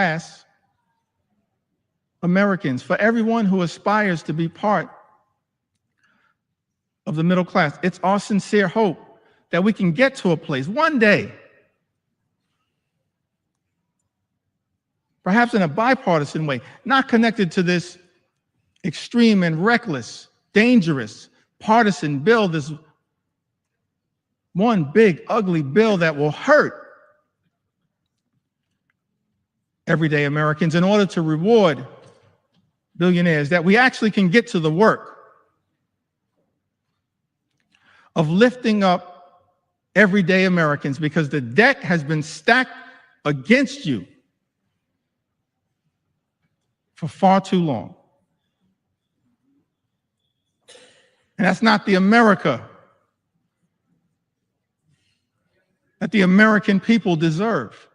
class Americans, for everyone who aspires to be part of the middle class. It's our sincere hope that we can get to a place one day, perhaps in a bipartisan way, not connected to this extreme and reckless, dangerous, partisan bill, this one big, ugly bill that will hurt everyday Americans in order to reward billionaires, that we actually can get to the work of lifting up everyday Americans, because the deck has been stacked against you for far too long. And that's not the America that the American people deserve.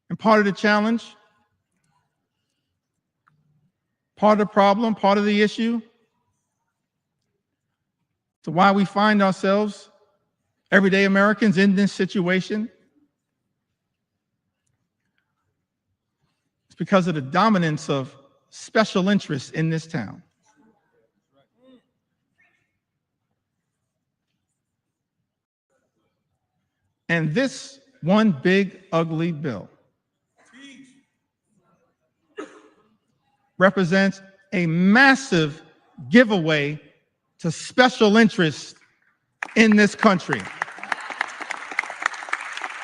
And part of the challenge, part of the problem, part of the issue, to why we find ourselves, everyday Americans, in this situation, it's because of the dominance of special interests in this town. And this one big, ugly bill represents a massive giveaway to special interests in this country.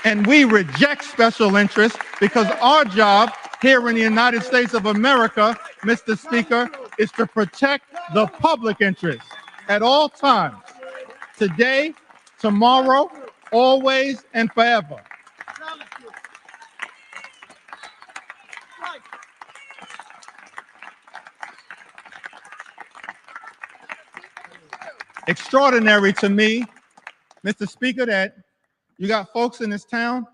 And we reject special interests, because our job here in the United States of America, Mr. Speaker, is to protect the public interest at all times, today, tomorrow, always, and forever. Extraordinary to me, Mr. Speaker, that you got folks in this town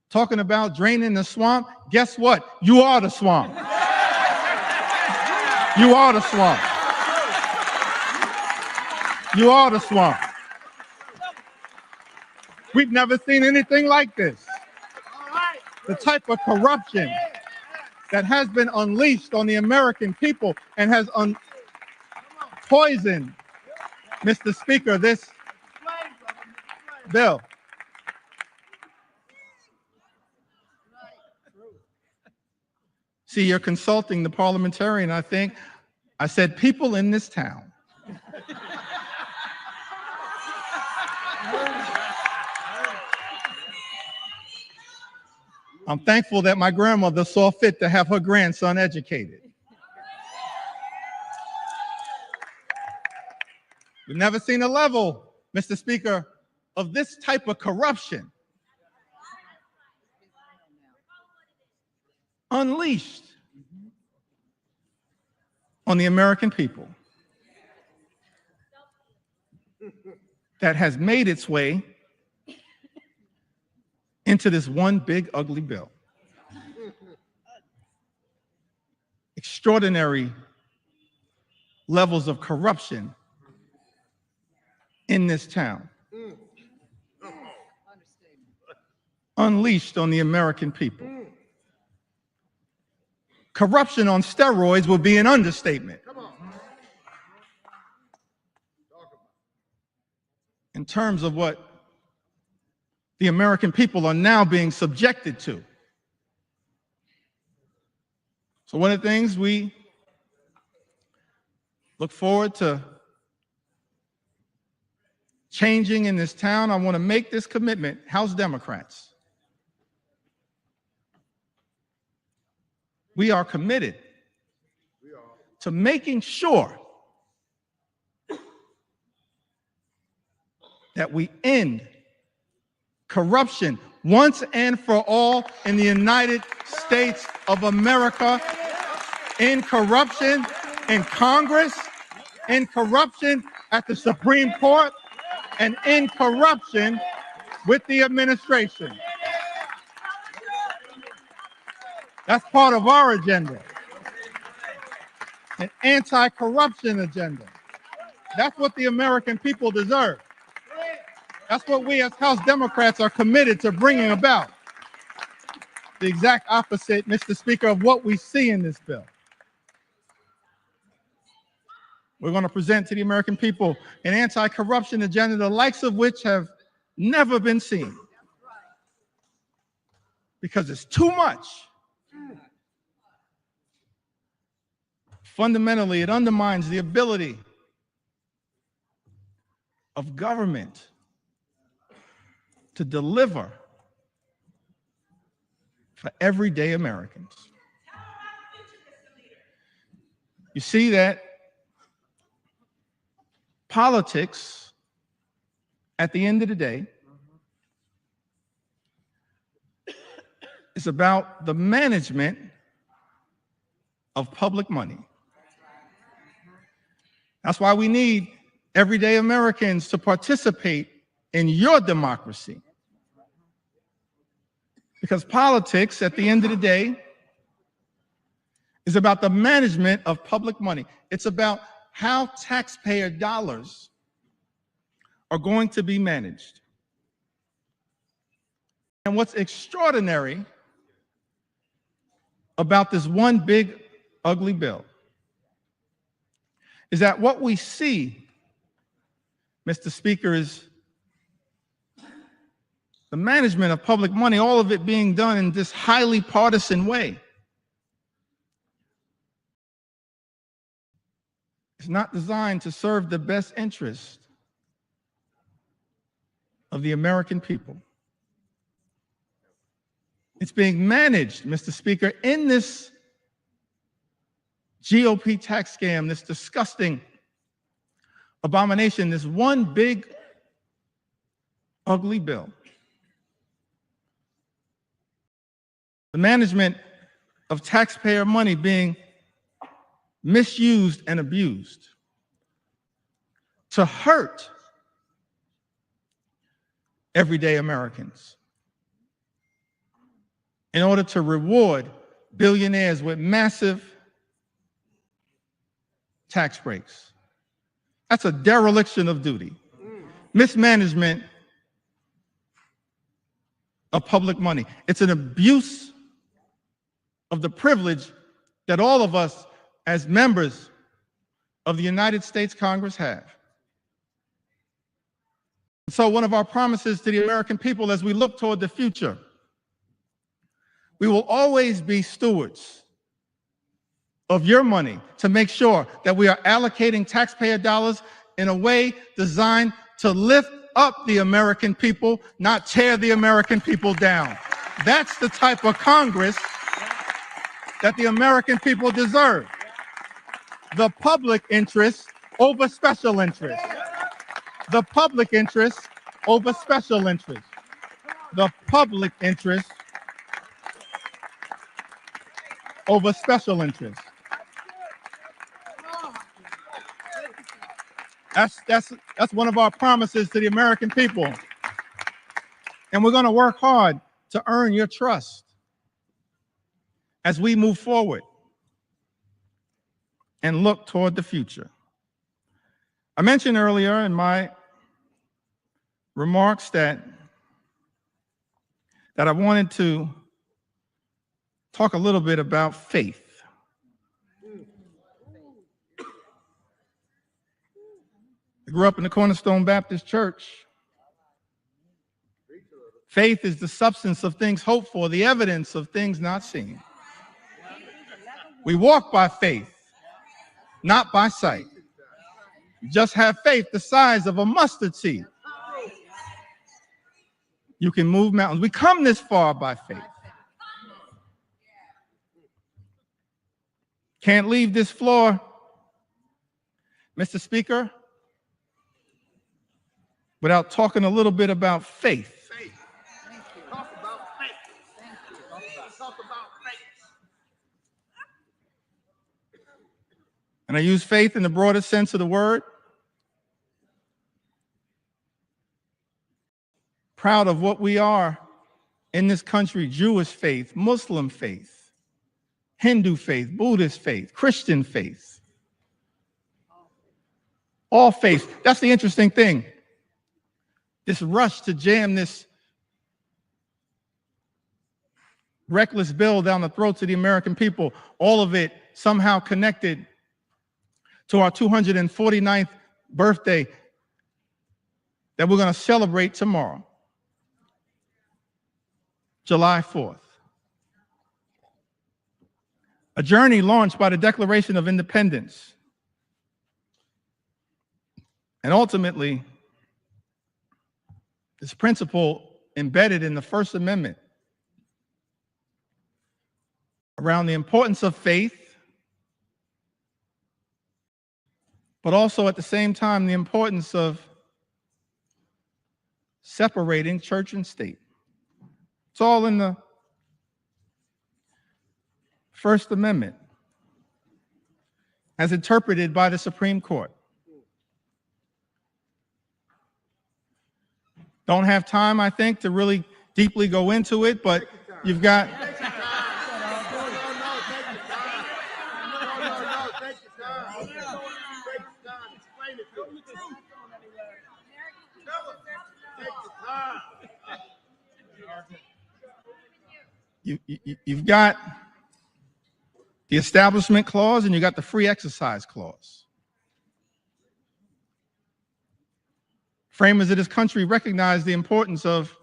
talking about draining the swamp. Guess what? You are the swamp. You are the swamp. You are the swamp. We've never seen anything like this. The type of corruption that has been unleashed on the American people and has poisoned, Mr. Speaker, this bill. See, you're consulting the parliamentarian, I think. I said people in this town. I'm thankful that my grandmother saw fit to have her grandson educated. We've never seen a level, Mr. Speaker, of this type of corruption unleashed on the American people that has made its way into this one big ugly bill. Extraordinary levels of corruption in this town, unleashed on the American people. Corruption on steroids would be an understatement. In terms of what the American people are now being subjected to. So one of the things we look forward to changing in this town, I want to make this commitment, House Democrats. We are committed to making sure that we end corruption once and for all in the United States of America, in corruption in Congress, in corruption at the Supreme Court, and in corruption with the administration. That's part of our agenda, an anti-corruption agenda. That's what the American people deserve. That's what we as House Democrats are committed to bringing about. the exact opposite, Mr. Speaker, of what we see in this bill. We're going to present to the American people an anti-corruption agenda, the likes of which have never been seen. Because it's too much. Fundamentally, it undermines the ability of government to deliver for everyday Americans. You see that politics, at the end of the day, is about the management of public money. That's why we need everyday Americans to participate in your democracy. Because politics, at the end of the day, is about the management of public money. It's about how taxpayer dollars are going to be managed. And what's extraordinary about this one big, ugly bill is that what we see, Mr. Speaker, is the management of public money, all of it being done in this highly partisan way. It's not designed to serve the best interest of the American people. It's being managed, Mr. Speaker, in this GOP tax scam, this disgusting abomination, this one big, ugly bill. The management of taxpayer money being misused and abused to hurt everyday Americans in order to reward billionaires with massive tax breaks. That's a dereliction of duty. Mismanagement of public money. It's an abuse of the privilege that all of us as members of the United States Congress have. So one of our promises to the American people as we look toward the future, we will always be stewards of your money to make sure that we are allocating taxpayer dollars in a way designed to lift up the American people, not tear the American people down. That's the type of Congress that the American people deserve. The public interest over special interest. The public interest over special interest. The public interest over special interest. That's one of our promises to the American people. And we're going to work hard to earn your trust as we move forward and look toward the future. I mentioned earlier in my remarks that I wanted to talk a little bit about faith. I grew up in the Cornerstone Baptist Church. Faith is the substance of things hoped for, the evidence of things not seen. We walk by faith, not by sight. Just have faith the size of a mustard seed. You can move mountains. We come this far by faith. Can't leave this floor, Mr. Speaker, without talking a little bit about faith. Talk about faith. Talk about faith. And I use faith in the broadest sense of the word. Proud of what we are in this country: Jewish faith, Muslim faith, Hindu faith, Buddhist faith, Christian faith. All faiths. That's the interesting thing. This rush to jam this reckless bill down the throats of the American people, all of it somehow connected to our 249th birthday that we're going to celebrate tomorrow, July 4th. A journey launched by the Declaration of Independence. And ultimately, this principle embedded in the First Amendment around the importance of faith, but also at the same time, the importance of separating church and state. It's all in the First Amendment, as interpreted by the Supreme Court. Don't have time, I think, to really deeply go into it, but you've got... You've got the Establishment Clause and you got the Free Exercise Clause. Framers of this country recognize the importance of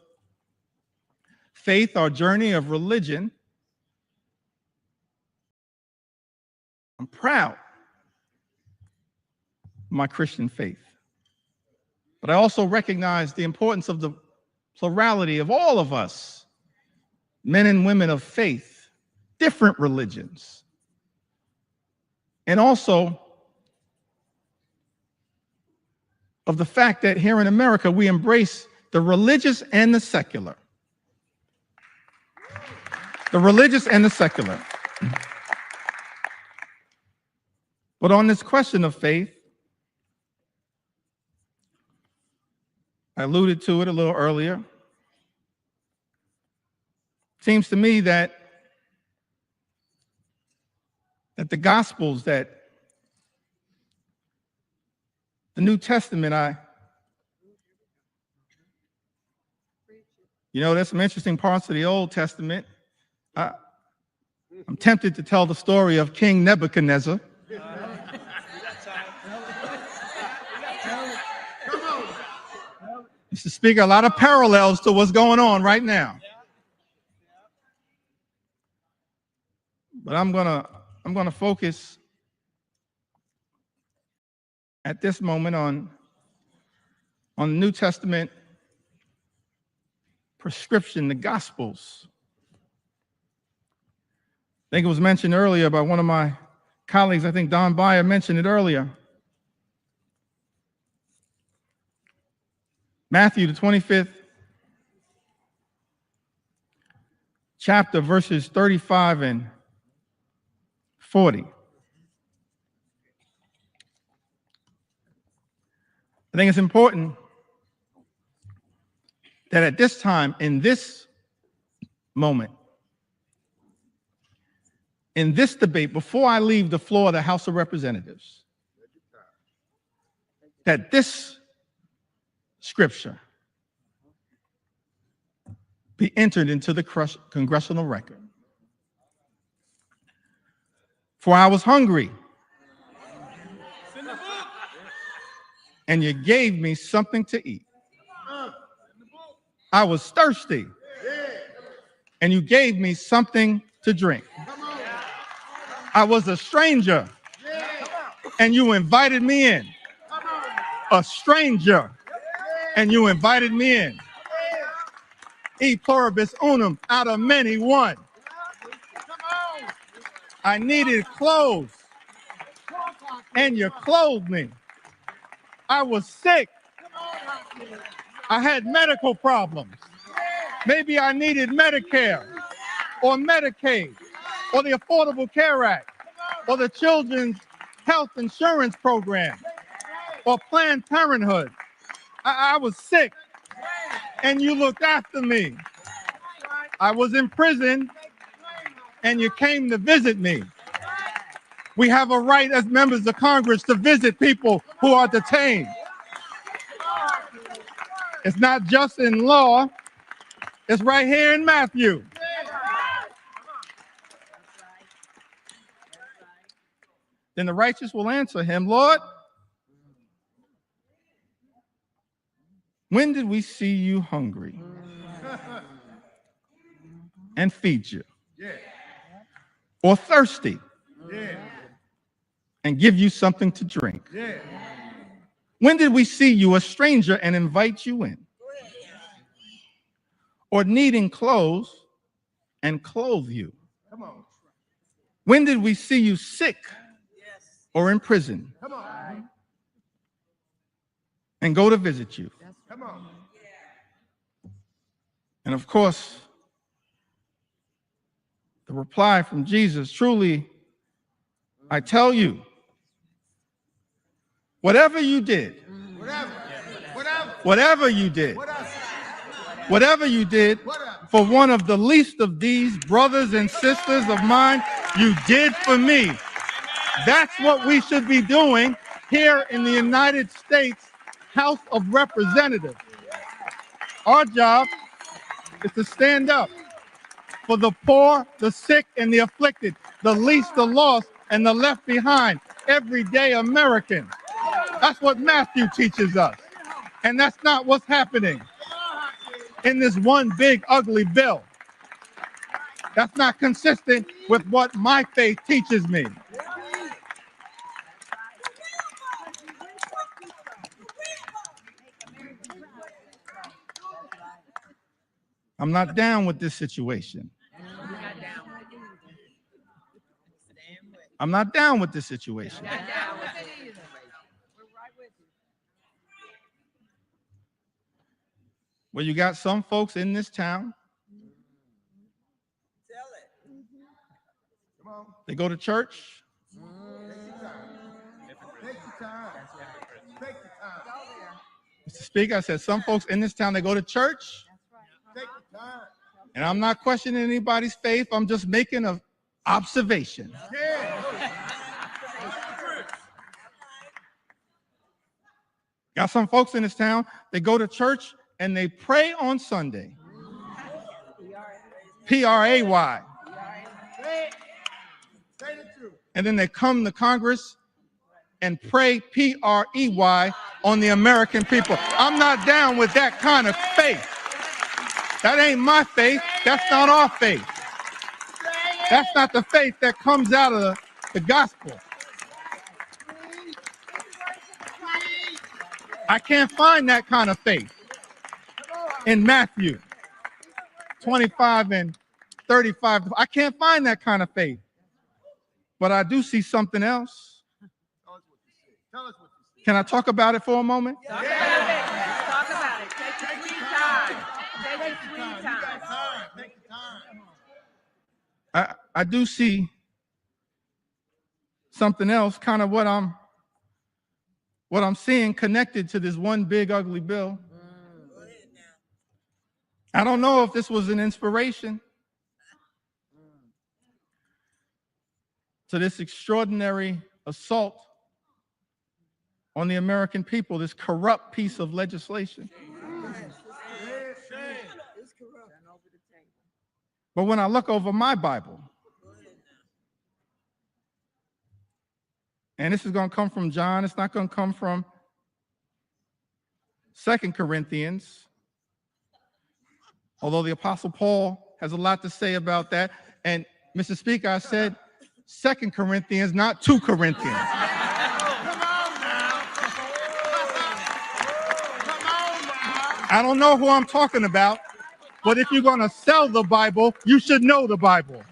faith, our journey of religion. I'm proud of my Christian faith, but I also recognize the importance of the plurality of all of us, men and women of faith, different religions, and also of the fact that here in America, we embrace the religious and the secular. The religious and the secular. But on this question of faith, I alluded to it a little earlier. Seems to me that the Gospels, that the New Testament, there's some interesting parts of the Old Testament. I'm tempted to tell the story of King Nebuchadnezzar. Used to speak a lot of parallels to what's going on right now. But I'm gonna focus at this moment on the New Testament prescription, the Gospels. I think it was mentioned earlier by one of my colleagues. I think Don Beyer mentioned it earlier. Matthew, the 25th chapter, verses 35 and 40. I think it's important that at this time, in this moment, in this debate, before I leave the floor of the House of Representatives, that this scripture be entered into the congressional record. For I was hungry, and you gave me something to eat. I was thirsty, and you gave me something to drink. I was a stranger, and you invited me in. A stranger, and you invited me in. E pluribus unum, out of many, one. I needed clothes, and you clothed me. I was sick. I had medical problems. Maybe I needed Medicare or Medicaid or the Affordable Care Act or the Children's Health Insurance Program or Planned Parenthood. I was sick, and you looked after me. I was in prison, and you came to visit me. We have a right as members of Congress to visit people who are detained. It's not just in law, it's right here in Matthew. Then the righteous will answer him, Lord, when did we see you hungry and feed you? Or thirsty and give you something to drink? When did we see you a stranger and invite you in? Or needing clothes and clothe you? When did we see you sick or in prison and go to visit you? And of course, the reply from Jesus, truly, I tell you, whatever you did, whatever you did for one of the least of these brothers and sisters of mine, you did for me. That's what we should be doing here in the United States House of Representatives. Our job is to stand up for the poor, the sick, and the afflicted, the least, the lost, and the left behind, everyday American. That's what Matthew teaches us. And that's not what's happening in this one big ugly bill. That's not consistent with what my faith teaches me. I'm not down with this situation. I'm not down with this situation. Well, you got some folks in this town. They go to church. Mr. Speaker, I said some folks in this town, they go to church. And I'm not questioning anybody's faith. I'm just making an observation. Got some folks in this town, they go to church and they pray on Sunday. P-R-A-Y. And then they come to Congress and pray P-R-E-Y on the American people. I'm not down with that kind of faith. That ain't my faith. That's not our faith. That's not the faith that comes out of the gospel. I can't find that kind of faith in Matthew 25 and 35. I can't find that kind of faith. But I do see something else. Can I talk about it for a moment? Talk about it. Talk about it. Take your sweet time. Take your sweet time. Take your time. I do see something else, kind of what I'm seeing connected to this one big ugly bill. I don't know if this was an inspiration to this extraordinary assault on the American people, this corrupt piece of legislation. But when I look over my Bible, and this is going to come from John, it's not going to come from 2 Corinthians, although the Apostle Paul has a lot to say about that. And Mr. Speaker, I said 2 Corinthians, not 2 Corinthians. I don't know who I'm talking about, but if you're going to sell the Bible, you should know the Bible.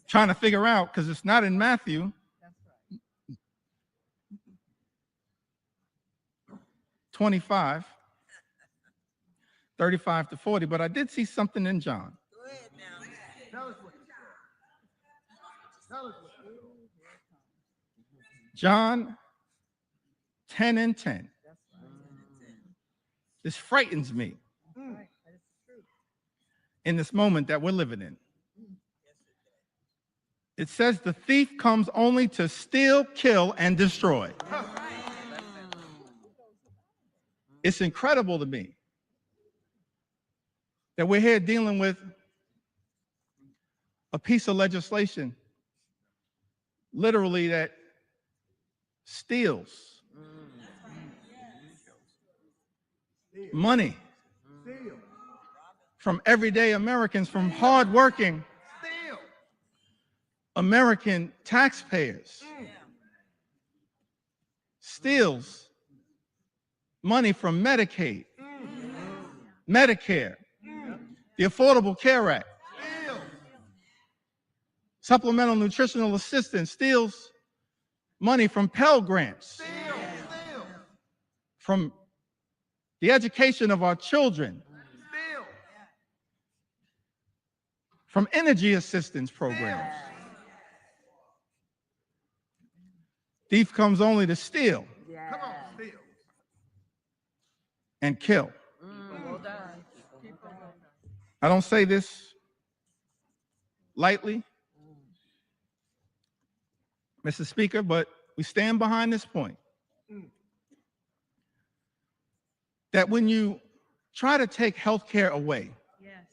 Trying to figure out, because it's not in Matthew. 25, 35 to 40, but I did see something in John. Go ahead now. Tell us what. John 10 and 10. This frightens me in this moment that we're living in. It says the thief comes only to steal, kill, and destroy. It's incredible to me that we're here dealing with a piece of legislation literally that steals money from everyday Americans, from hardworking American taxpayers, steals money from Medicaid, Medicare, the Affordable Care Act, supplemental nutritional assistance, steals money from Pell Grants, from the education of our children, from energy assistance programs. Thief comes only to steal and kill. Well done. Keep going. I don't say this lightly, Mr. Speaker, but we stand behind this point. That when you try to take health care away, Yes.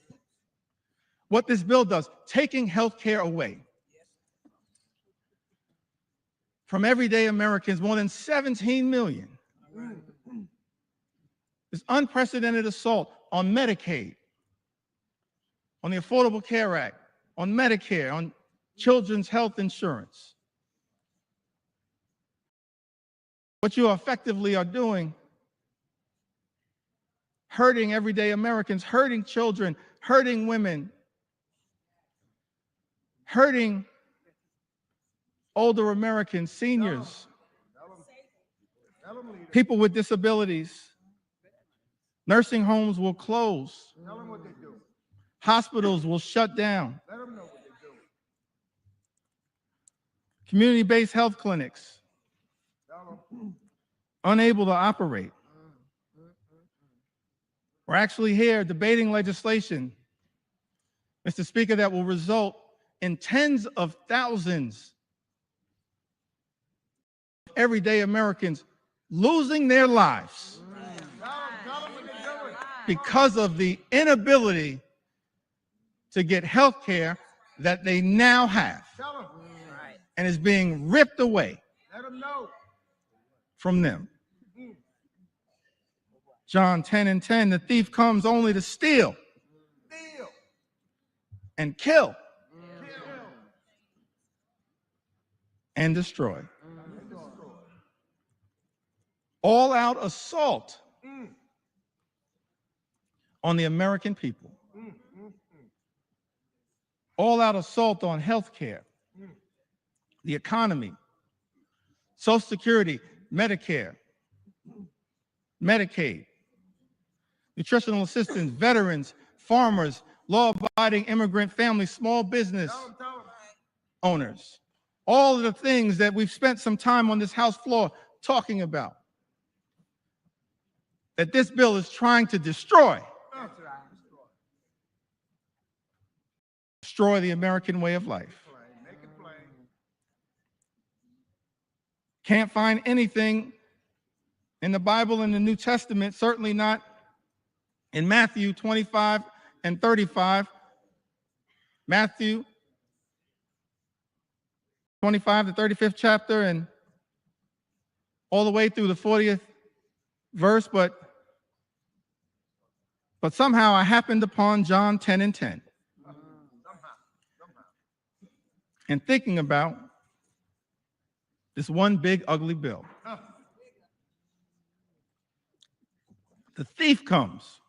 what this bill does, taking health care away from everyday Americans, more than 17 million, this unprecedented assault on Medicaid, on the Affordable Care Act, on Medicare, on children's health insurance. What you effectively are doing, hurting everyday Americans, hurting children, hurting women, hurting older Americans, seniors, people with disabilities. Nursing homes will close. Hospitals will shut down. Community-based health clinics unable to operate. We're actually here debating legislation, Mr. Speaker, that will result in tens of thousands of everyday Americans losing their lives because of the inability to get health care that they now have and is being ripped away from them. John 10:10, the thief comes only to steal and kill and destroy. All-out assault on the American people. All-out assault on health care, the economy, Social Security, Medicare, Medicaid, nutritional assistance, veterans, farmers, law-abiding immigrant families, small business owners. All of the things that we've spent some time on this House floor talking about, that this bill is trying to destroy. Destroy the American way of life. Can't find anything in the Bible and the New Testament, certainly not in Matthew 25 and 35. Matthew 25, the 35th chapter, and all the way through the 40th verse, but somehow I happened upon John 10:10. And thinking about this one big ugly bill. The thief comes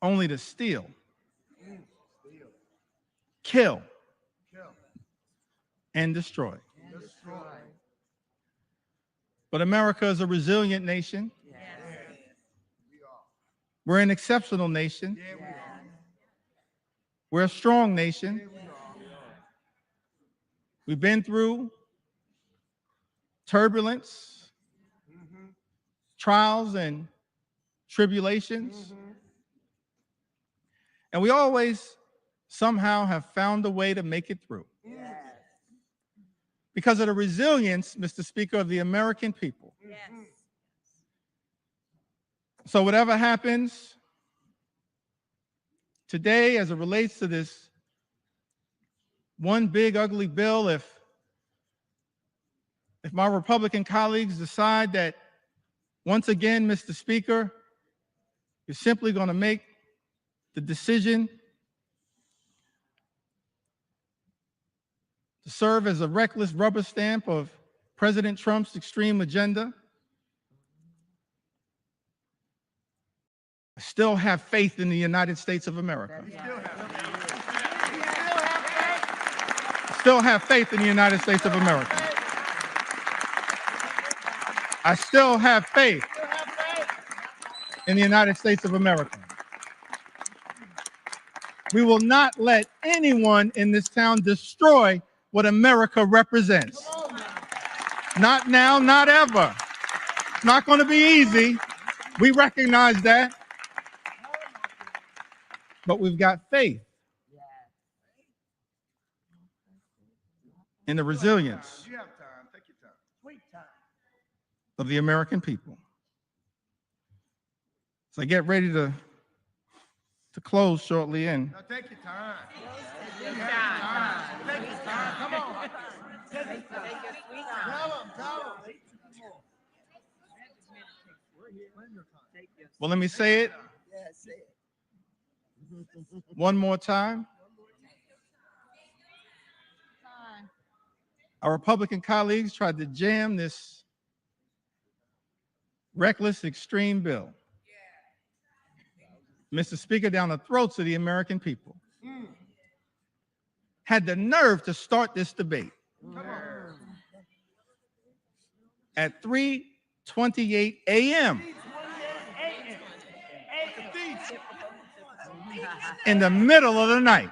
only to steal, kill, and destroy. But America is a resilient nation. We're an exceptional nation. We're a strong nation. We've been through turbulence, trials, and tribulations. And we always somehow have found a way to make it through. Because of the resilience, Mr. Speaker, of the American people. So whatever happens today as it relates to this one big ugly bill, if my Republican colleagues decide that once again, Mr. Speaker, you're simply going to make the decision to serve as a reckless rubber stamp of President Trump's extreme agenda, I still have faith in the United States of America. I still have faith in the United States of America. I still have faith in the United States of America. We will not let anyone in this town destroy what America represents. Not now, not ever. It's not going to be easy. We recognize that. But we've got faith in the resilience of the American people. So I get ready to close shortly in. Now take your time. Take your time. Take your time. Come on. Take your sweet time. Tell them. Well, let me say it one more time. Our Republican colleagues tried to jam this reckless, extreme bill, Mr. Speaker, down the throats of the American people. Had the nerve to start this debate at 3:28 a.m. in the middle of the night.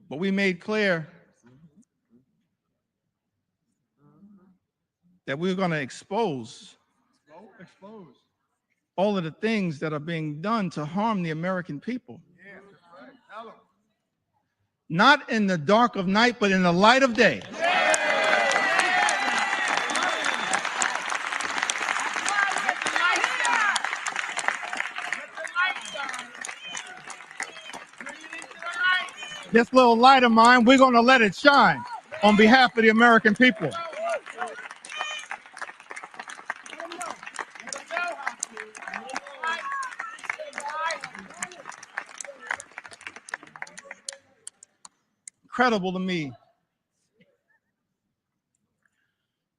But we made clear that we were going to expose all of the things that are being done to harm the American people. Not in the dark of night, but in the light of day. This little light of mine, we're going to let it shine on behalf of the American people. Incredible to me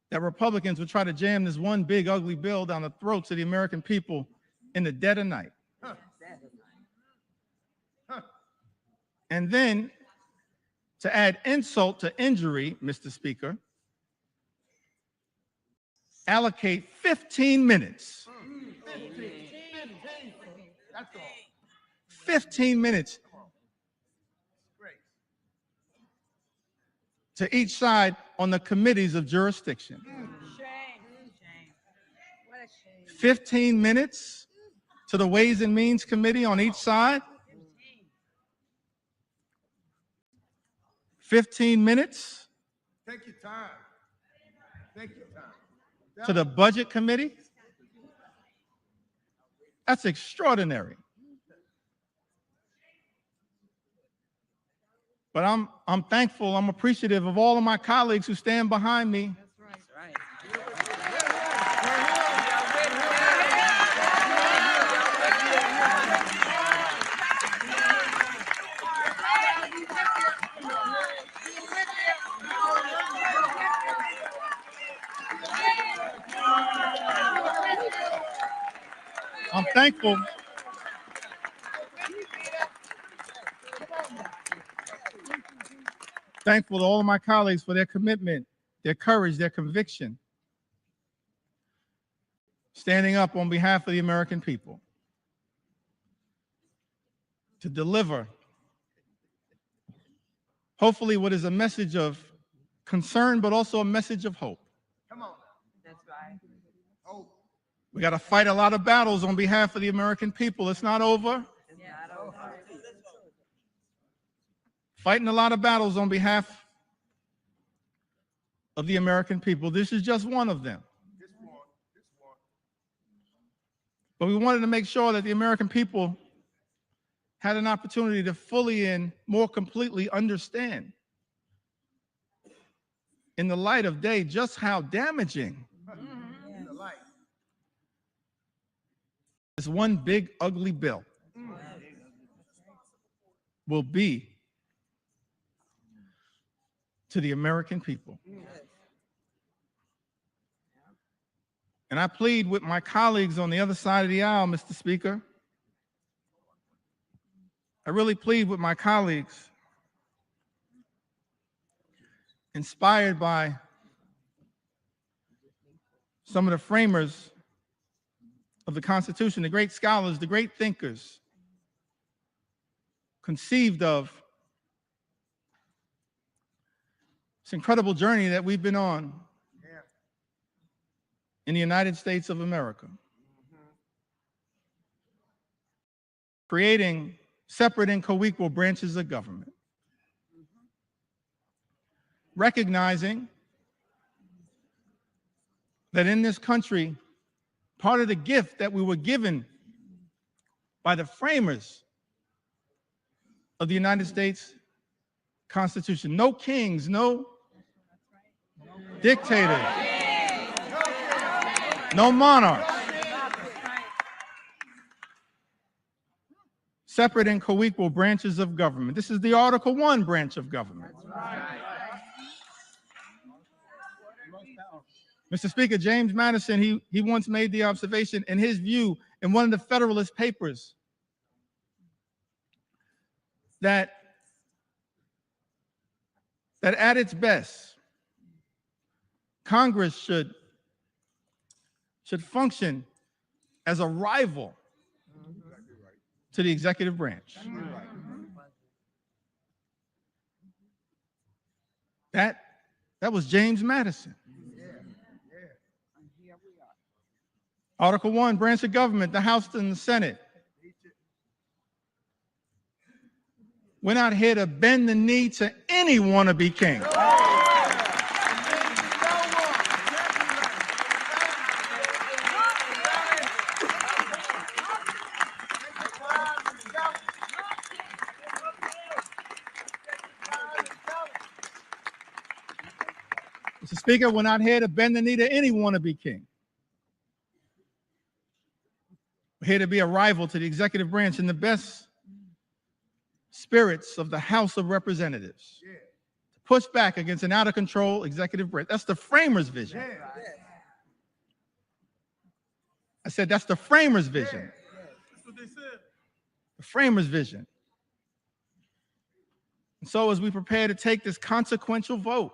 that Republicans would try to jam this one big ugly bill down the throats of the American people in the dead of night. And then, to add insult to injury, Mr. Speaker, allocate 15 minutes. 15 minutes to each side on the committees of jurisdiction. 15 minutes to the Ways and Means Committee on each side. 15 minutes Take your time. Take your time. to the Budget Committee. That's extraordinary. But I'm thankful, I'm appreciative of all of my colleagues who stand behind me. That's right. I'm thankful. Thankful to all of my colleagues for their commitment, their courage, their conviction, standing up on behalf of the American people to deliver, hopefully, what is a message of concern, but also a message of hope. Come on. That's right. Oh, We got to fight a lot of battles on behalf of the American people. It's not over. It's not over. Fighting a lot of battles on behalf of the American people. This is just one of them. This one. But we wanted to make sure that the American people had an opportunity to fully and more completely understand, in the light of day, just how damaging In the light. this one big ugly bill will be to the American people. And I plead with my colleagues on the other side of the aisle, Mr. Speaker. I really plead with my colleagues, inspired by some of the framers of the Constitution, the great scholars, the great thinkers, conceived of this incredible journey that we've been on in the United States of America, creating separate and co-equal branches of government, recognizing that in this country, part of the gift that we were given by the framers of the United States Constitution, no kings, no dictators, no monarchs, separate and co-equal branches of government. This is the Article 1 branch of government. Mr. Speaker, James Madison, he once made the observation, in his view, in one of the Federalist Papers, that at its best, Congress should function as a rival to the executive branch. That was James Madison. Article 1, branch of government, the House and the Senate. We're not here to bend the knee to any wannabe king. Mr. Speaker, we're not here to bend the knee to any wannabe king. We're here to be a rival to the executive branch in the best spirits of the House of Representatives. To push back against an out-of-control executive branch. That's the framers' vision. I said that's the framers' vision. That's what they said. The framers' vision. And so as we prepare to take this consequential vote,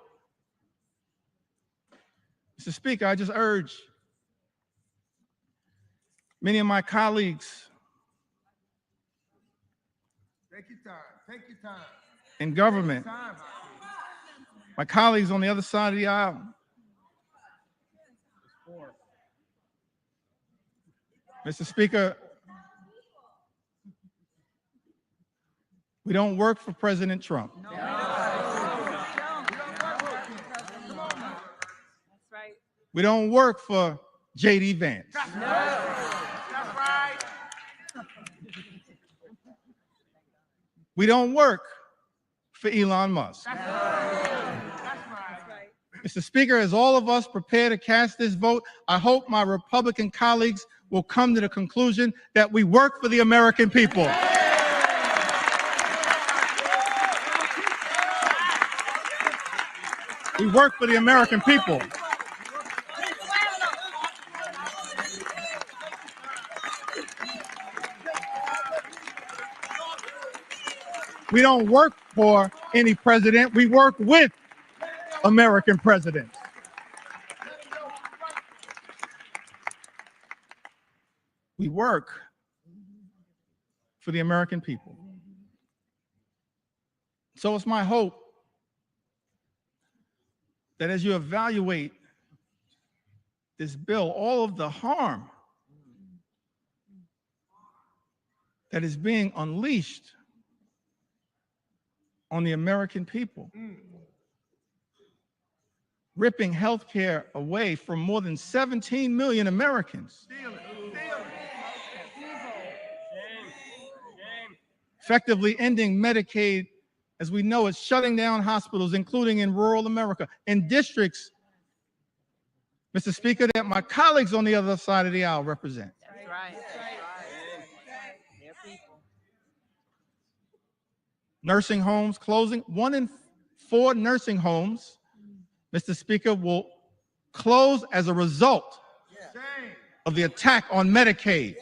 Mr. Speaker, I just urge many of my colleagues Take your time. in government, my colleagues on the other side of the aisle, Mr. Speaker, we don't work for President Trump. We don't work for J.D. Vance. We don't work for Elon Musk. Mr. Speaker, as all of us prepare to cast this vote, I hope my Republican colleagues will come to the conclusion that we work for the American people. We work for the American people. We don't work for any president. We work with American presidents. We work for the American people. So it's my hope that as you evaluate this bill, all of the harm that is being unleashed on the American people ripping health care away from more than 17 million Americans. Effectively ending Medicaid as we know it, shutting down hospitals, including in rural America, in districts, Mr. Speaker, that my colleagues on the other side of the aisle represent. That's right. They're people. Nursing homes closing. 1 in 4 nursing homes, Mr. Speaker, will close as a result of the attack on Medicaid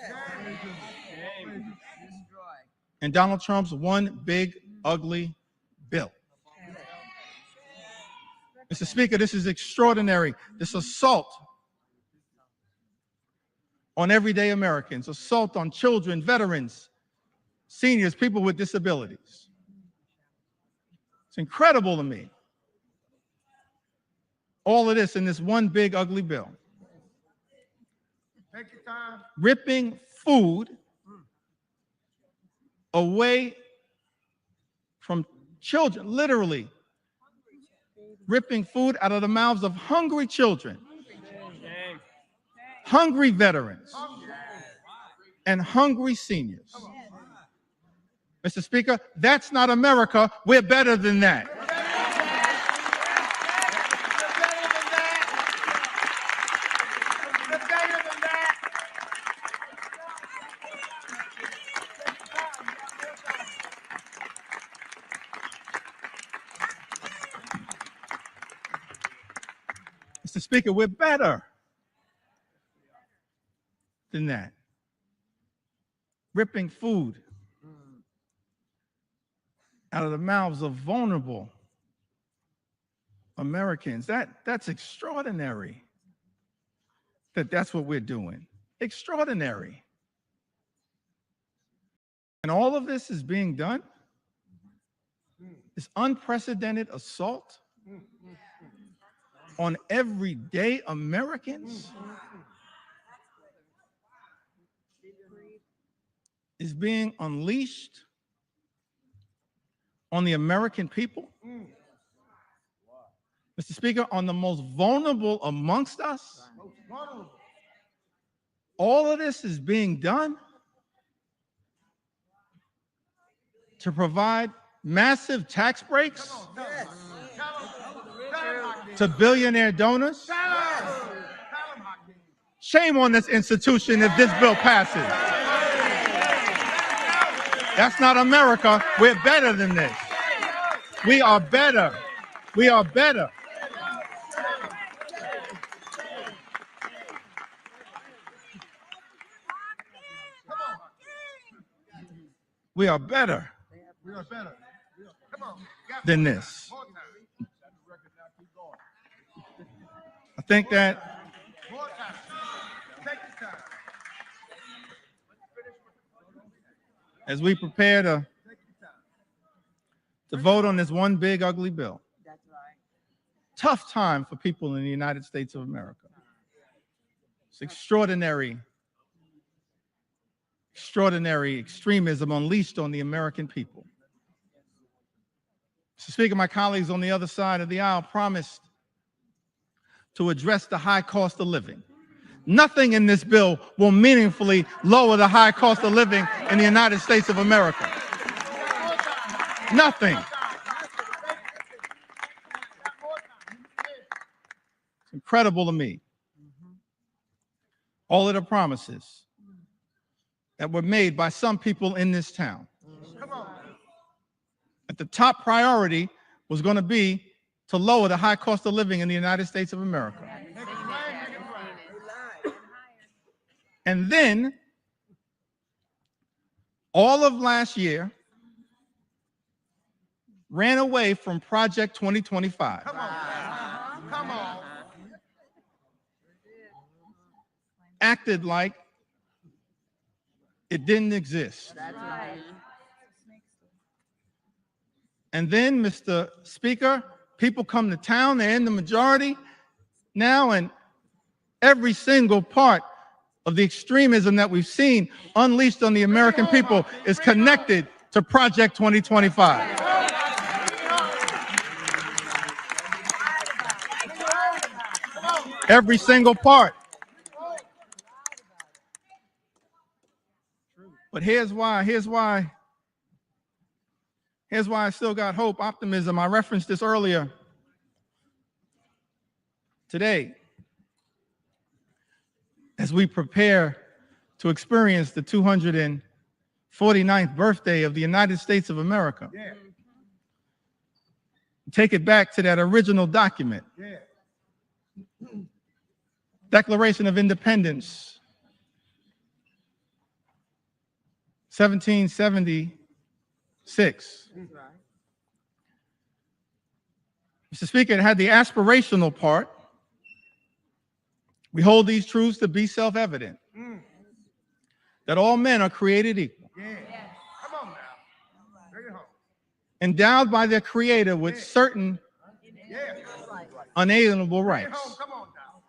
and Donald Trump's one big ugly bill. Mr. Speaker, this is extraordinary. This assault on everyday Americans, assault on children, veterans, seniors, people with disabilities. It's incredible to me. All of this in this one big ugly bill. Take your time. Ripping food away from children, literally ripping food out of the mouths of hungry children, hungry veterans, and hungry seniors. Mr. Speaker, that's not America. We're better than that. Mr. Speaker, we're better than that. Ripping food out of the mouths of vulnerable Americans. That's extraordinary that's what we're doing. Extraordinary. And all of this is being done. This unprecedented assault on everyday Americans is being unleashed on the American people. Mr. Speaker, on the most vulnerable amongst us. All of this is being done to provide massive tax breaks to billionaire donors. Shame on this institution if this bill passes. That's not America. We're better than this. We are better. We are better. We are better than this. I think that as we prepare to vote on this one big ugly bill, tough time for people in the United States of America. It's extraordinary extremism unleashed on the American people. Mr. Speaker, my colleagues on the other side of the aisle promised to address the high cost of living. Nothing in this bill will meaningfully lower the high cost of living in the United States of America. Nothing. It's incredible to me. All of the promises that were made by some people in this town. That the top priority was going to be to lower the high cost of living in the United States of America. And then, all of last year, ran away from Project 2025. Come on. Acted like it didn't exist. And then, Mr. Speaker, people come to town, they're in the majority now, and every single part of the extremism that we've seen unleashed on the American people is connected to Project 2025. Every single part. But here's why I still got hope, optimism. I referenced this earlier today as we prepare to experience the 249th birthday of the United States of America. Yeah. Take it back to that original document. Yeah. Declaration of Independence, 1776. Mr. Speaker, it had the aspirational part. We hold these truths to be self-evident, that all men are created equal, Yeah. Come on now. Bring it home. endowed by their Creator with certain Yeah. unalienable Bring it rights, home. Come on now.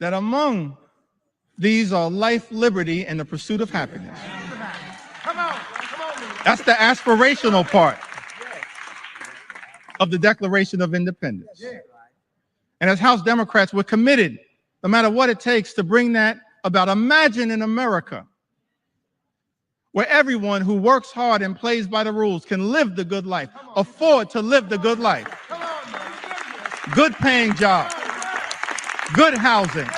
that among these are life, liberty, and the pursuit of happiness. Come on. Come on. That's the aspirational part of the Declaration of Independence. Yeah. And as House Democrats, we're committed, no matter what it takes, to bring that about. Imagine in America where everyone who works hard and plays by the rules can live the good life, afford to live the good life. Come on now. Good paying job, good housing,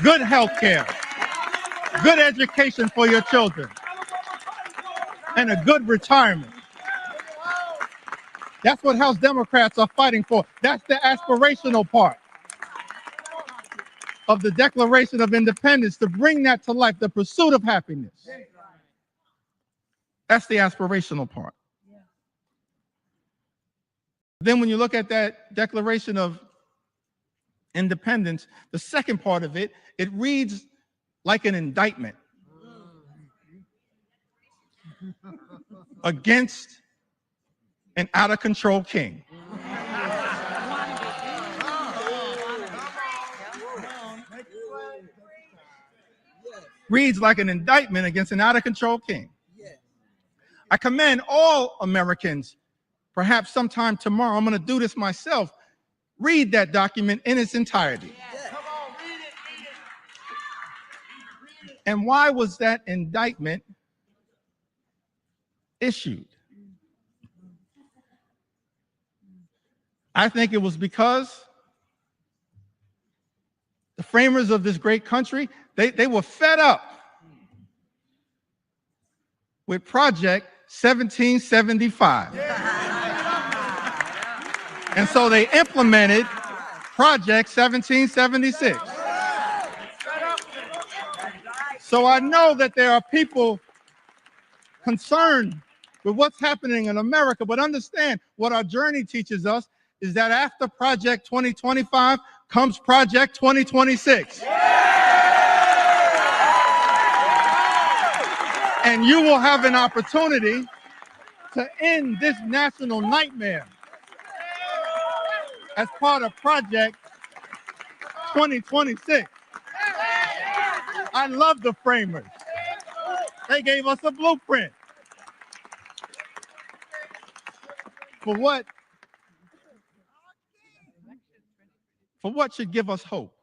good health care, good education for your children, and a good retirement. That's what House Democrats are fighting for. That's the aspirational part of the Declaration of Independence, to bring that to life, the pursuit of happiness. That's the aspirational part. Then when you look at that Declaration of Independence, the second part of it, it reads like an indictment against an out-of-control king. Reads like an indictment against an out-of-control king. I commend all Americans, perhaps sometime tomorrow, I'm going to do this myself, read that document in its entirety. And why was that indictment issued? I think it was because the framers of this great country, they were fed up with Project 1775. And so they implemented Project 1776. So I know that there are people concerned with what's happening in America, but understand what our journey teaches us is that after Project 2025 comes Project 2026. And you will have an opportunity to end this national nightmare as part of Project 2026. I love the framers. They gave us a blueprint for what should give us hope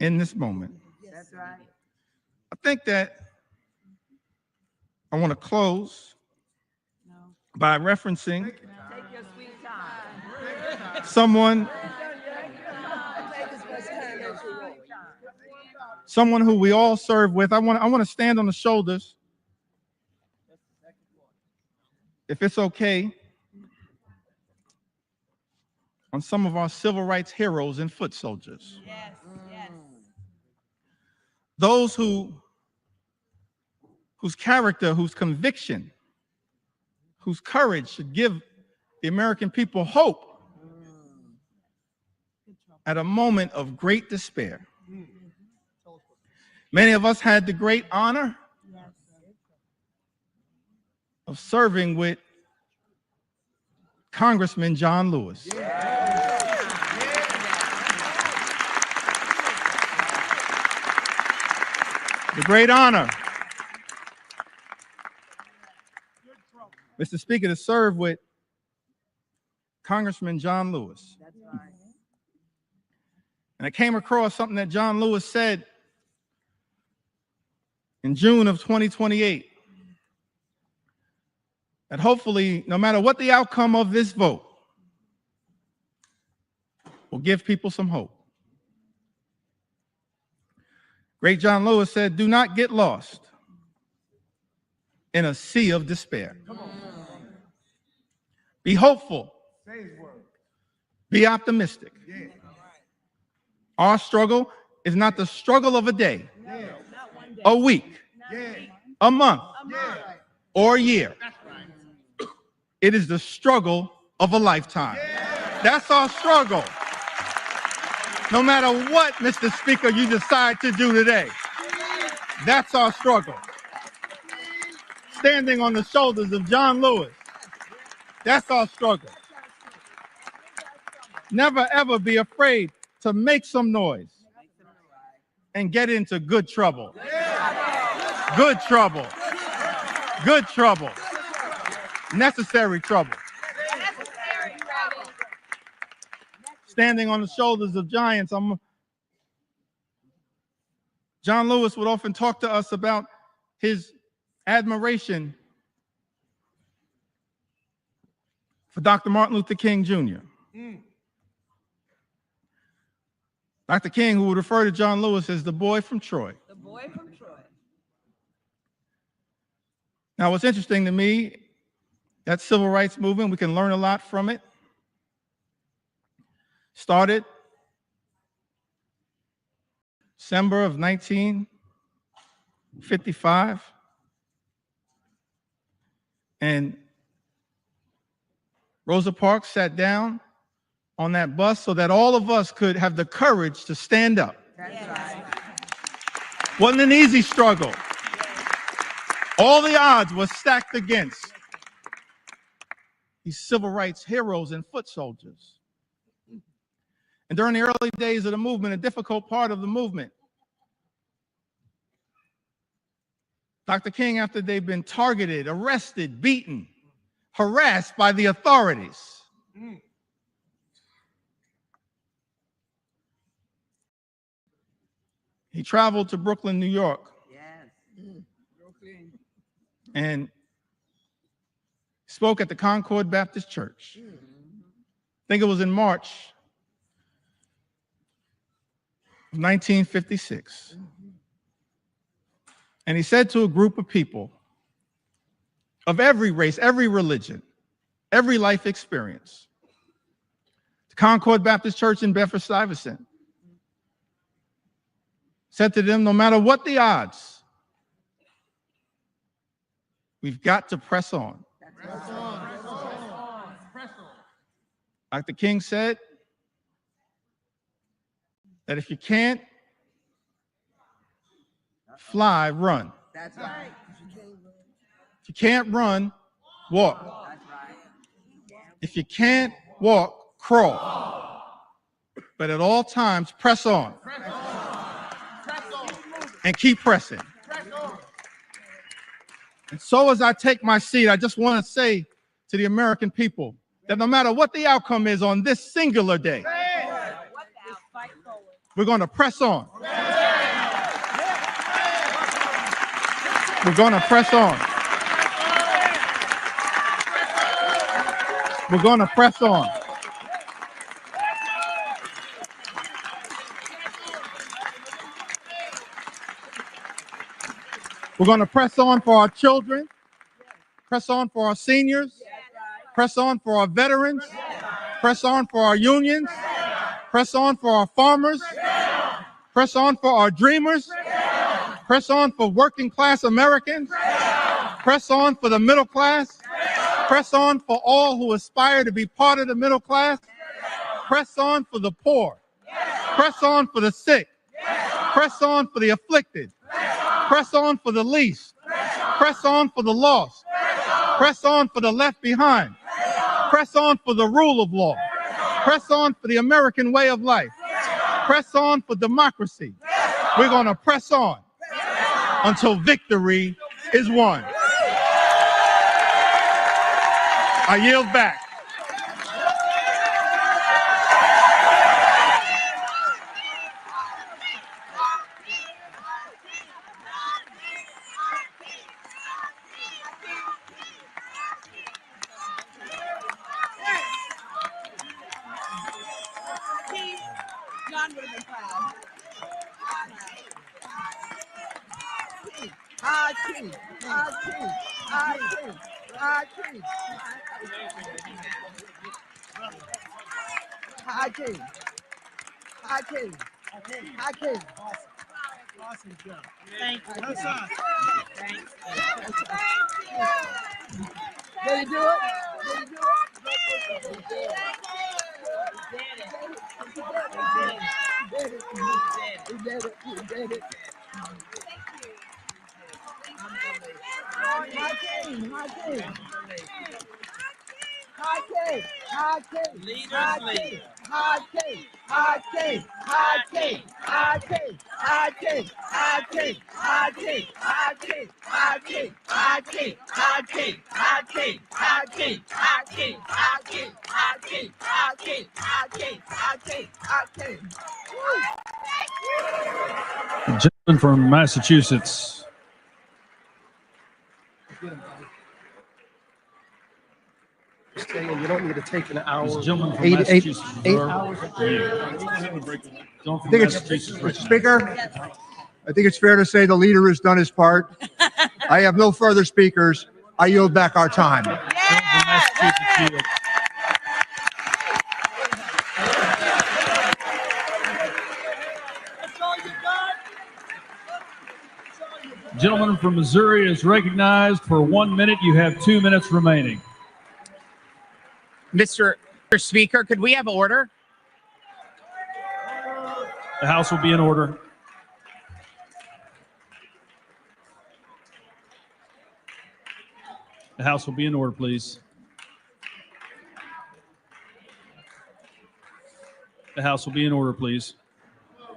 in this moment. That's right. I think that I want to close by referencing Take your sweet time. someone who we all serve with. I want to stand on the shoulders, if it's okay, on some of our civil rights heroes and foot soldiers. Yes, yes. Those whose character, whose conviction, whose courage should give the American people hope at a moment of great despair. Many of us had the great honor of serving with Congressman John Lewis. The great honor, Mr. Speaker, to serve with Congressman John Lewis. That's right. And I came across something that John Lewis said in June of 2028, that hopefully, no matter what the outcome of this vote, will give people some hope. Great John Lewis said, "Do not get lost in a sea of despair. Be hopeful. Say his word. Be optimistic. Yeah. Our struggle is not the struggle of a day, Yeah. Not one day. a week, Yeah. a month, A month. or a year. That's right. It is the struggle of a lifetime. That's our struggle. No matter what, Mr. Speaker, you decide to do today, that's our struggle. Standing on the shoulders of John Lewis, that's our struggle. Never, ever be afraid to make some noise and get into good trouble. Good trouble. Good trouble. Necessary trouble. Necessary trouble. Standing on the shoulders of giants. John Lewis would often talk to us about his admiration for Dr. Martin Luther King Jr. Dr. King, who would refer to John Lewis as the boy from Troy. The boy from Troy. Now, what's interesting to me, that civil rights movement, we can learn a lot from it. Started December of 1955. And Rosa Parks sat down on that bus so that all of us could have the courage to stand up. That's right. Wasn't an easy struggle. All the odds were stacked against these civil rights heroes and foot soldiers. And during the early days of the movement, a difficult part of the movement, Dr. King, after they've been targeted, arrested, beaten, harassed by the authorities, he traveled to Brooklyn, New York, Yes. and spoke at the Concord Baptist Church. I think it was in March of 1956. And he said to a group of people of every race, every religion, every life experience, the Concord Baptist Church in Bedford-Stuyvesant, said to them, no matter what the odds, we've got to press on. Press on. Press on. Press on. Dr. King said that if you can't fly, run. That's right. If you can't run, walk. That's right. If you can't walk, crawl. But at all times, press on. Press on. Press on. And keep pressing. Press on. And so as I take my seat, I just want to say to the American people that no matter what the outcome is on this singular day, What the fight forward. we're going to press on. We're going to press on. We're going to press on. We're going to press on for our children, press on for our seniors, press on for our veterans, press on for our unions, press on for our farmers, press on for our dreamers, press on for working class Americans, press on for the middle class, press on for all who aspire to be part of the middle class, press on for the poor, press on for the sick, press on for the afflicted, press on for the least, press on for the lost, press on for the left behind, press on for the rule of law, press on for the American way of life, press on for democracy. We're going to press on until victory is won. I yield back. Gentleman from Massachusetts. Saying you don't need to take an hour. This gentleman from Eight Massachusetts. hours. Gentleman from I think it's, Massachusetts. Mr. Speaker, I think it's fair to say the leader has done his part. I have no further speakers. I yield back our time. Gentleman from Massachusetts yield. Gentleman from Missouri is recognized for 1 minute. You have 2 minutes remaining. Mr. Speaker, could we have order? The House will be in order. The House will be in order, please. The House will be in order, please.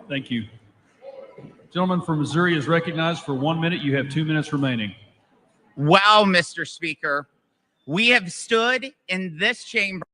Thank you. Gentleman from Missouri is recognized for 1 minute. You have 2 minutes remaining. Wow, Mr. Speaker, we have stood in this chamber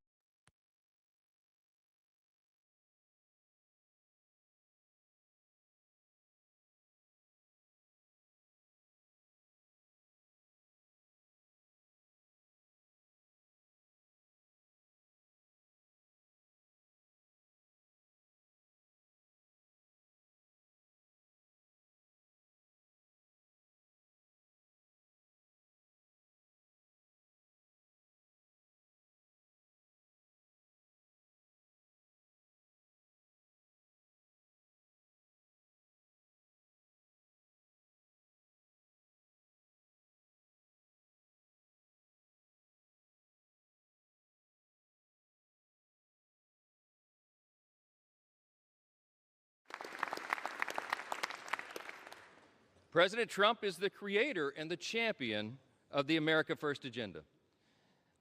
President Trump is the creator and the champion of the America First agenda.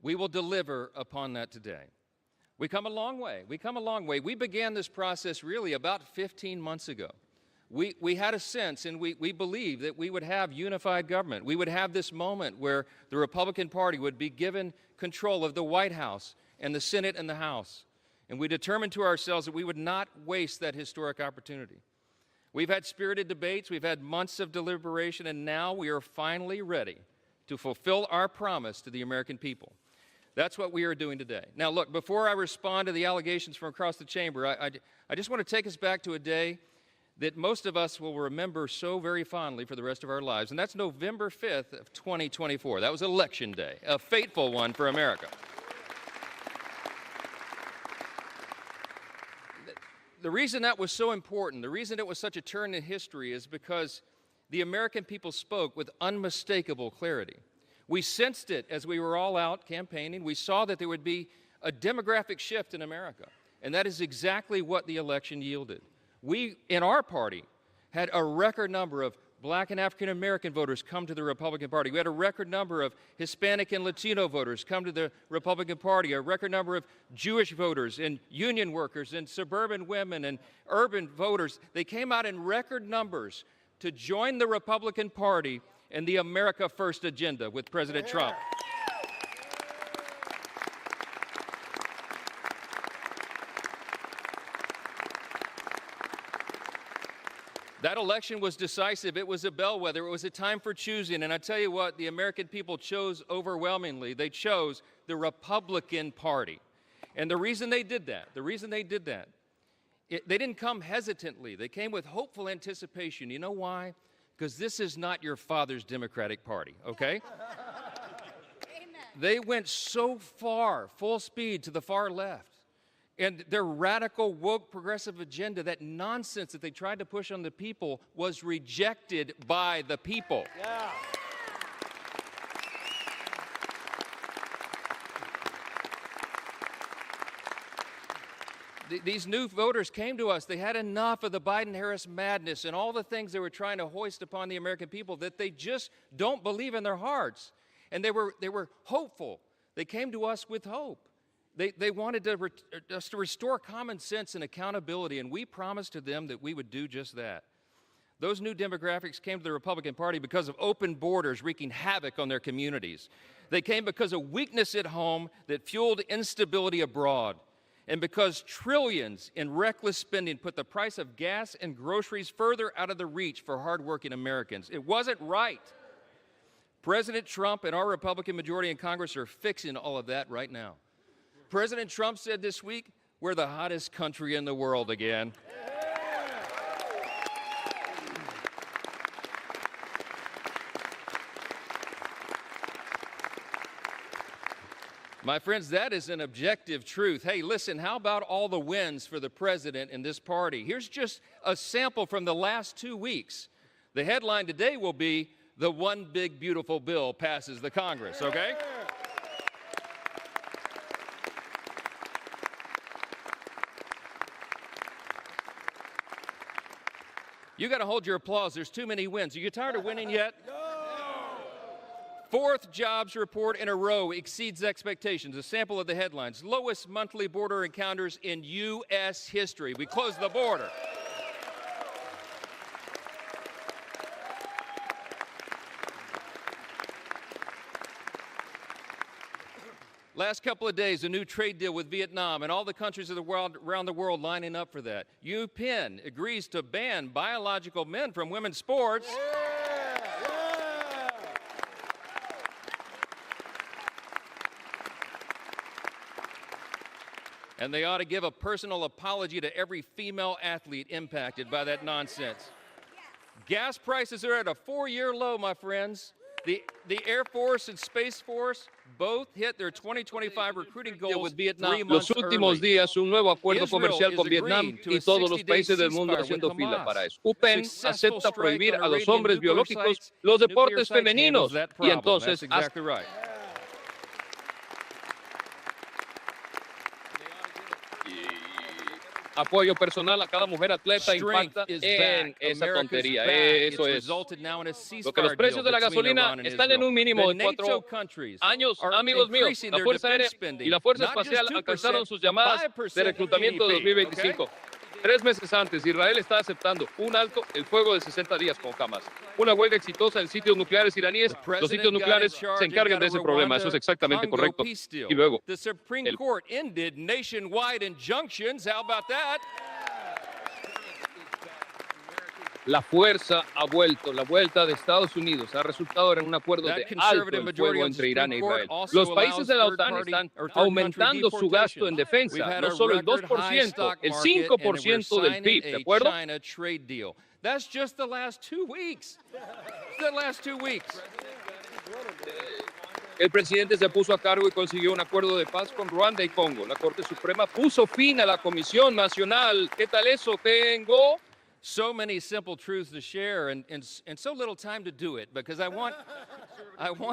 We will deliver upon that today. We come a long way. We come a long way. We began this process really about 15 months ago. We had a sense and we believed that we would have unified government. We would have this moment where the Republican Party would be given control of the White House and the Senate and the House. And we determined to ourselves that we would not waste that historic opportunity. We've had spirited debates, we've had months of deliberation, and now we are finally ready to fulfill our promise to the American people. That's what we are doing today. Now, look, before I respond to the allegations from across the chamber, I just want to take us back to a day that most of us will remember so very fondly for the rest of our lives, and that's November 5th of 2024. That was Election Day, a fateful one for America. The reason that was so important, the reason it was such a turn in history is because the American people spoke with unmistakable clarity. We sensed it as we were all out campaigning. We saw that there would be a demographic shift in America, and that is exactly what the election yielded. We, in our party, had a record number of Black and African American voters come to the Republican Party. We had a record number of Hispanic and Latino voters come to the Republican Party, a record number of Jewish voters and union workers and suburban women and urban voters. They came out in record numbers to join the Republican Party and the America First agenda with President Trump. That election was decisive. It was a bellwether. It was a time for choosing. And I tell you what, the American people chose overwhelmingly. They chose the Republican Party. And the reason they did that, they didn't come hesitantly. They came with hopeful anticipation. You know why? because this is not your father's Democratic Party, okay? They went so far, full speed, to the far left. And their radical, woke, progressive agenda, that nonsense that they tried to push on the people, was rejected by the people. Yeah. These new voters came to us. They had enough of the Biden-Harris madness and all the things they were trying to hoist upon the American people that they just don't believe in their hearts. And they were hopeful. They came to us with hope. They wanted us to restore common sense and accountability, and we promised to them that we would do just that. Those new demographics came to the Republican Party because of open borders wreaking havoc on their communities. They came because of weakness at home that fueled instability abroad, and because trillions in reckless spending put the price of gas and groceries further out of the reach for hardworking Americans. It wasn't right. President Trump and our Republican majority in Congress are fixing all of that right now. President Trump said this week, we're the hottest country in the world again. My friends, that is an objective truth. Hey, listen, how about all the wins for the president and this party? Here's just a sample from the last 2 weeks. The headline today will be, the one big beautiful bill passes the Congress, okay? You got to hold your applause. There's too many wins. Are you tired of winning yet? No. Fourth jobs report in a row exceeds expectations. A sample of the headlines. Lowest monthly border encounters in U.S. history. We closed the border. Last couple of days, a new trade deal with Vietnam and all the countries of the world, around the world lining up for that. UPenn agrees to ban biological men from women's sports. And they ought to give a personal apology to every female athlete impacted by that nonsense. Gas prices are at a 4-year low, my friends. The Air Force and Space Force both hit their 2025 recruiting goals with Vietnam. Los últimos días, un nuevo acuerdo comercial con Vietnam y todos los países del mundo haciendo fila para eso. UPenn acepta prohibir a los hombres biológicos los deportes femeninos. Y entonces, apoyo personal a cada mujer atleta impacta en esa tontería. Eso es. Lo que los precios de la gasolina están en un mínimo de 4 años, amigos míos. La Fuerza Aérea y la Fuerza Espacial alcanzaron sus llamadas de reclutamiento de 2025. 3 meses antes, Israel está aceptando un alto el fuego de 60 días con Hamas. Una huelga exitosa en sitios nucleares iraníes. Los sitios nucleares se encargan de ese problema. Eso es exactamente correcto. Y luego, the Supreme Court ended nationwide injunctions. How about that? la fuerza ha vuelto. La vuelta de Estados Unidos ha resultado en un acuerdo de alto el fuego entre Irán e Israel. Los países de la OTAN están aumentando su gasto en defensa, no solo el 2%, el 5% del PIB, ¿de acuerdo? That's just the last 2 weeks. The last 2 weeks. El presidente se puso a cargo y consiguió un acuerdo de paz con Ruanda y Congo. La Corte Suprema puso fin a la Comisión Nacional. ¿Qué tal eso? Tengo so many simple truths to share and so little time to do it because I want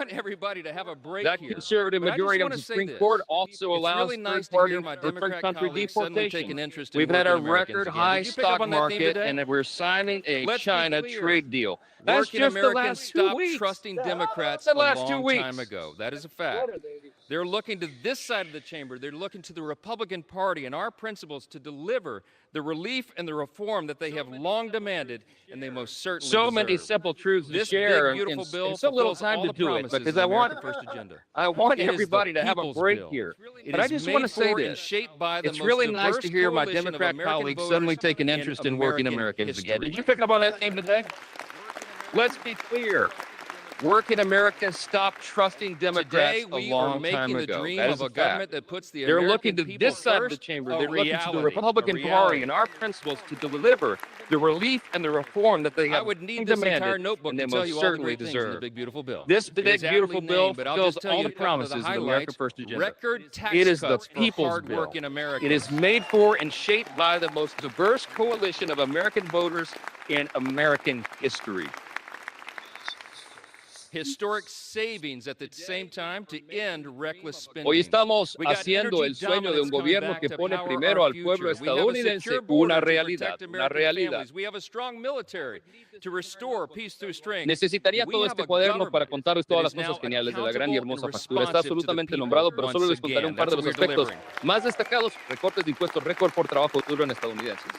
everybody to have a break that here. Conservative majority of the Supreme Court also allows third-party or country deportation. We've had a record-high stock market, and we're signing a China trade deal. That's just the last 2 weeks. Trusting Democrats a long time ago. That is a fact. They're looking to this side of the chamber. They're looking to the Republican Party and our principles to deliver the relief and the reform that they have long demanded, and they most certainly so deserve. many simple truths to This share, big, beautiful bill and so little fulfills time all to the do it, promises because of I the want America First agenda. everybody It is to have a the break people's here. bill. It But I is just want to made say for and this. shaped by the It's most really nice diverse to hear my coalition of Democrat American colleagues voters suddenly take an interest in working American Americans again. history. Did you pick up on that name today? Let's be clear. Working Americans stopped trusting Democrats Today, a we are long time making the ago. dream That of is a a government fact. that puts the They're American looking to people this side of the first, chamber. a They're looking to the reality, Republican a Party reality. and our principles to deliver the relief and the reform that they I have would need this demanded, entire notebook and to they tell most you all the certainly great things in the deserve. big beautiful bill. This It big is beautiful aptly bill named, but I'll fulfills just tell all you the a couple of promises the of the America highlights. First agenda. Record tax It is the cuts for people's bill. hardworking Americans. It is made for and shaped by the most diverse coalition of American voters in American history. Historic savings at the same time to end reckless spending. Hoy estamos We got haciendo el energy sueño de un dominance coming gobierno back que to pone power primero our al pueblo future. We have a estadounidense secure border una to realidad, protect una American realidad. families. We have a strong military to restore peace through strength. Necesitaría We todo have este a cuaderno para government contarles that todas is las cosas now geniales de la gran y accountable hermosa and factura. Está responsive to the absolutamente people nombrado, pero once solo les contaré again. un par That's de los what we're aspectos delivering. más destacados. Recortes de impuestos récord por trabajo duro en estadounidenses.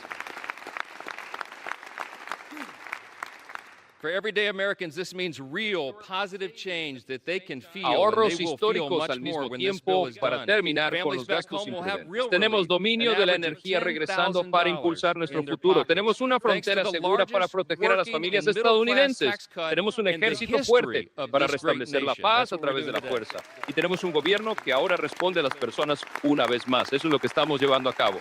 For everyday Americans, this means real positive change that they can feel. Ahorros and they will feel históricos much al more mismo when this tiempo bill is para done. terminar con Families los back gastos home will have imprudentes. real Tenemos relief, dominio an de la average of energía regresando $10,000 para impulsar nuestro in their futuro. pockets. Tenemos una Thanks to frontera the segura para largest proteger a las working familias and middle-class estadounidenses. tax cut Tenemos un in the ejército history fuerte of para this great restablecer la nation. paz That's a what we're través de la doing today. fuerza. Y tenemos un gobierno que ahora responde a las personas una vez más. Eso es lo que estamos llevando a cabo.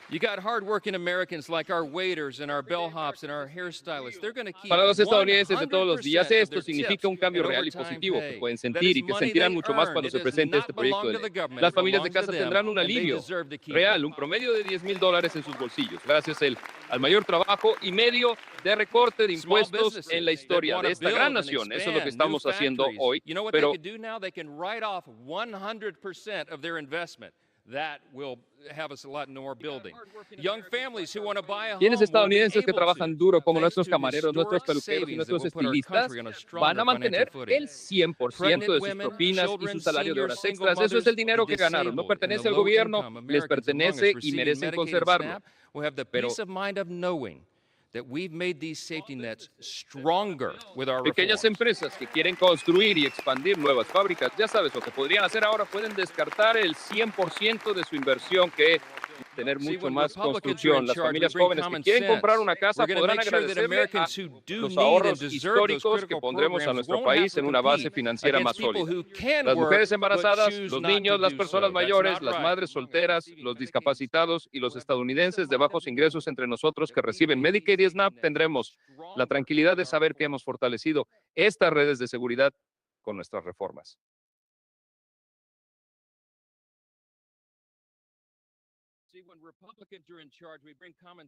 You got hardworking Americans like our waiters and our bellhops and our hairstylists. They're going to keep Para los estadounidenses de todos los días, 100% of esto their significa tips un cambio and real y overtime positivo que pay. pueden That sentir is y que money sentirán they mucho más earned. cuando It se does presente este not proyecto belong de to the ley. government. Las It familias de belongs casa to them, tendrán un and they alivio deserve to keep real, it. un promedio de $10,000 en sus bolsillos, gracias al mayor trabajo y medio de recorte de Small impuestos businesses en la that historia want de to esta gran build and nación. Eso es lo que expand new estamos haciendo factories. hoy. You know what Pero they can do now? They can write off 100% of their investment. That will have us a lot more building. Young families who want to buy a home quienes will be estadounidenses que able trabajan to, duro, como thanks nuestros to camareros, nuestros historic peluqueros y savings that nuestros will put our estilistas, country on a van stronger a mantener financial footing. el 100% Pregnant de sus women, propinas y children, su salario de seniors, horas single extras. Eso es el mothers, dinero the que ganaron. No disabled, and pertenece the al gobierno, low-income les Americans among us pertenece y receiving merecen Medicaid and conservarlo. SNAP will have the Pero peace of mind of knowing that we've made these safety nets stronger with our pequeñas reforms. empresas que quieren construir y expandir nuevas fábricas, ya sabes, lo que podrían hacer ahora, pueden descartar el 100% de su inversión, que tener See, mucho when más Republicans are construcción. in Las charge, we familias bring jóvenes que common quieren sense. comprar una casa We're gonna podrán make sure that agradecerle a Americans who do los need and ahorros deserve those históricos que critical pondremos a programs nuestro won't have país to en una base compete financiera más against people sólida. who can Las work, mujeres but embarazadas, choose los not to niños, las do personas so. That's mayores, not las right. madres solteras, los discapacitados y los estadounidenses de bajos ingresos entre nosotros que reciben Medicaid y SNAP tendremos la tranquilidad de saber que hemos fortalecido estas redes de seguridad con nuestras reformas.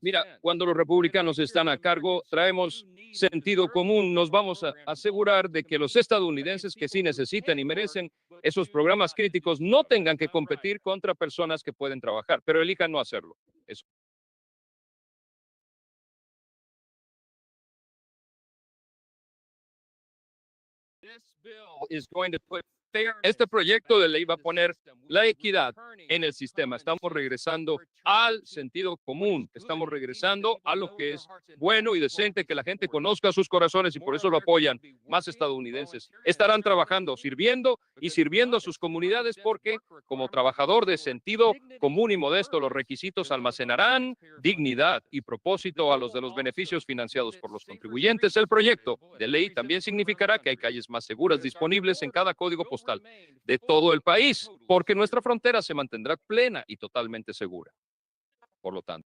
Mira, cuando los republicanos están a cargo, traemos sentido común. Nos vamos a asegurar de que los estadounidenses que sí necesitan y merecen esos programas críticos no tengan que competir contra personas que pueden trabajar, pero elijan no hacerlo. Eso. Este proyecto de ley va a poner la equidad en el sistema. Estamos regresando al sentido común. Estamos regresando a lo que es bueno y decente, que la gente conozca sus corazones y por eso lo apoyan. Más estadounidenses estarán trabajando, sirviendo y sirviendo a sus comunidades porque, como trabajador de sentido común y modesto, los requisitos almacenarán dignidad y propósito a los de los beneficios financiados por los contribuyentes. El proyecto de ley también significará que hay calles más seguras disponibles en cada código postal de todo el país, porque nuestra frontera se mantendrá plena y totalmente segura. Por lo tanto,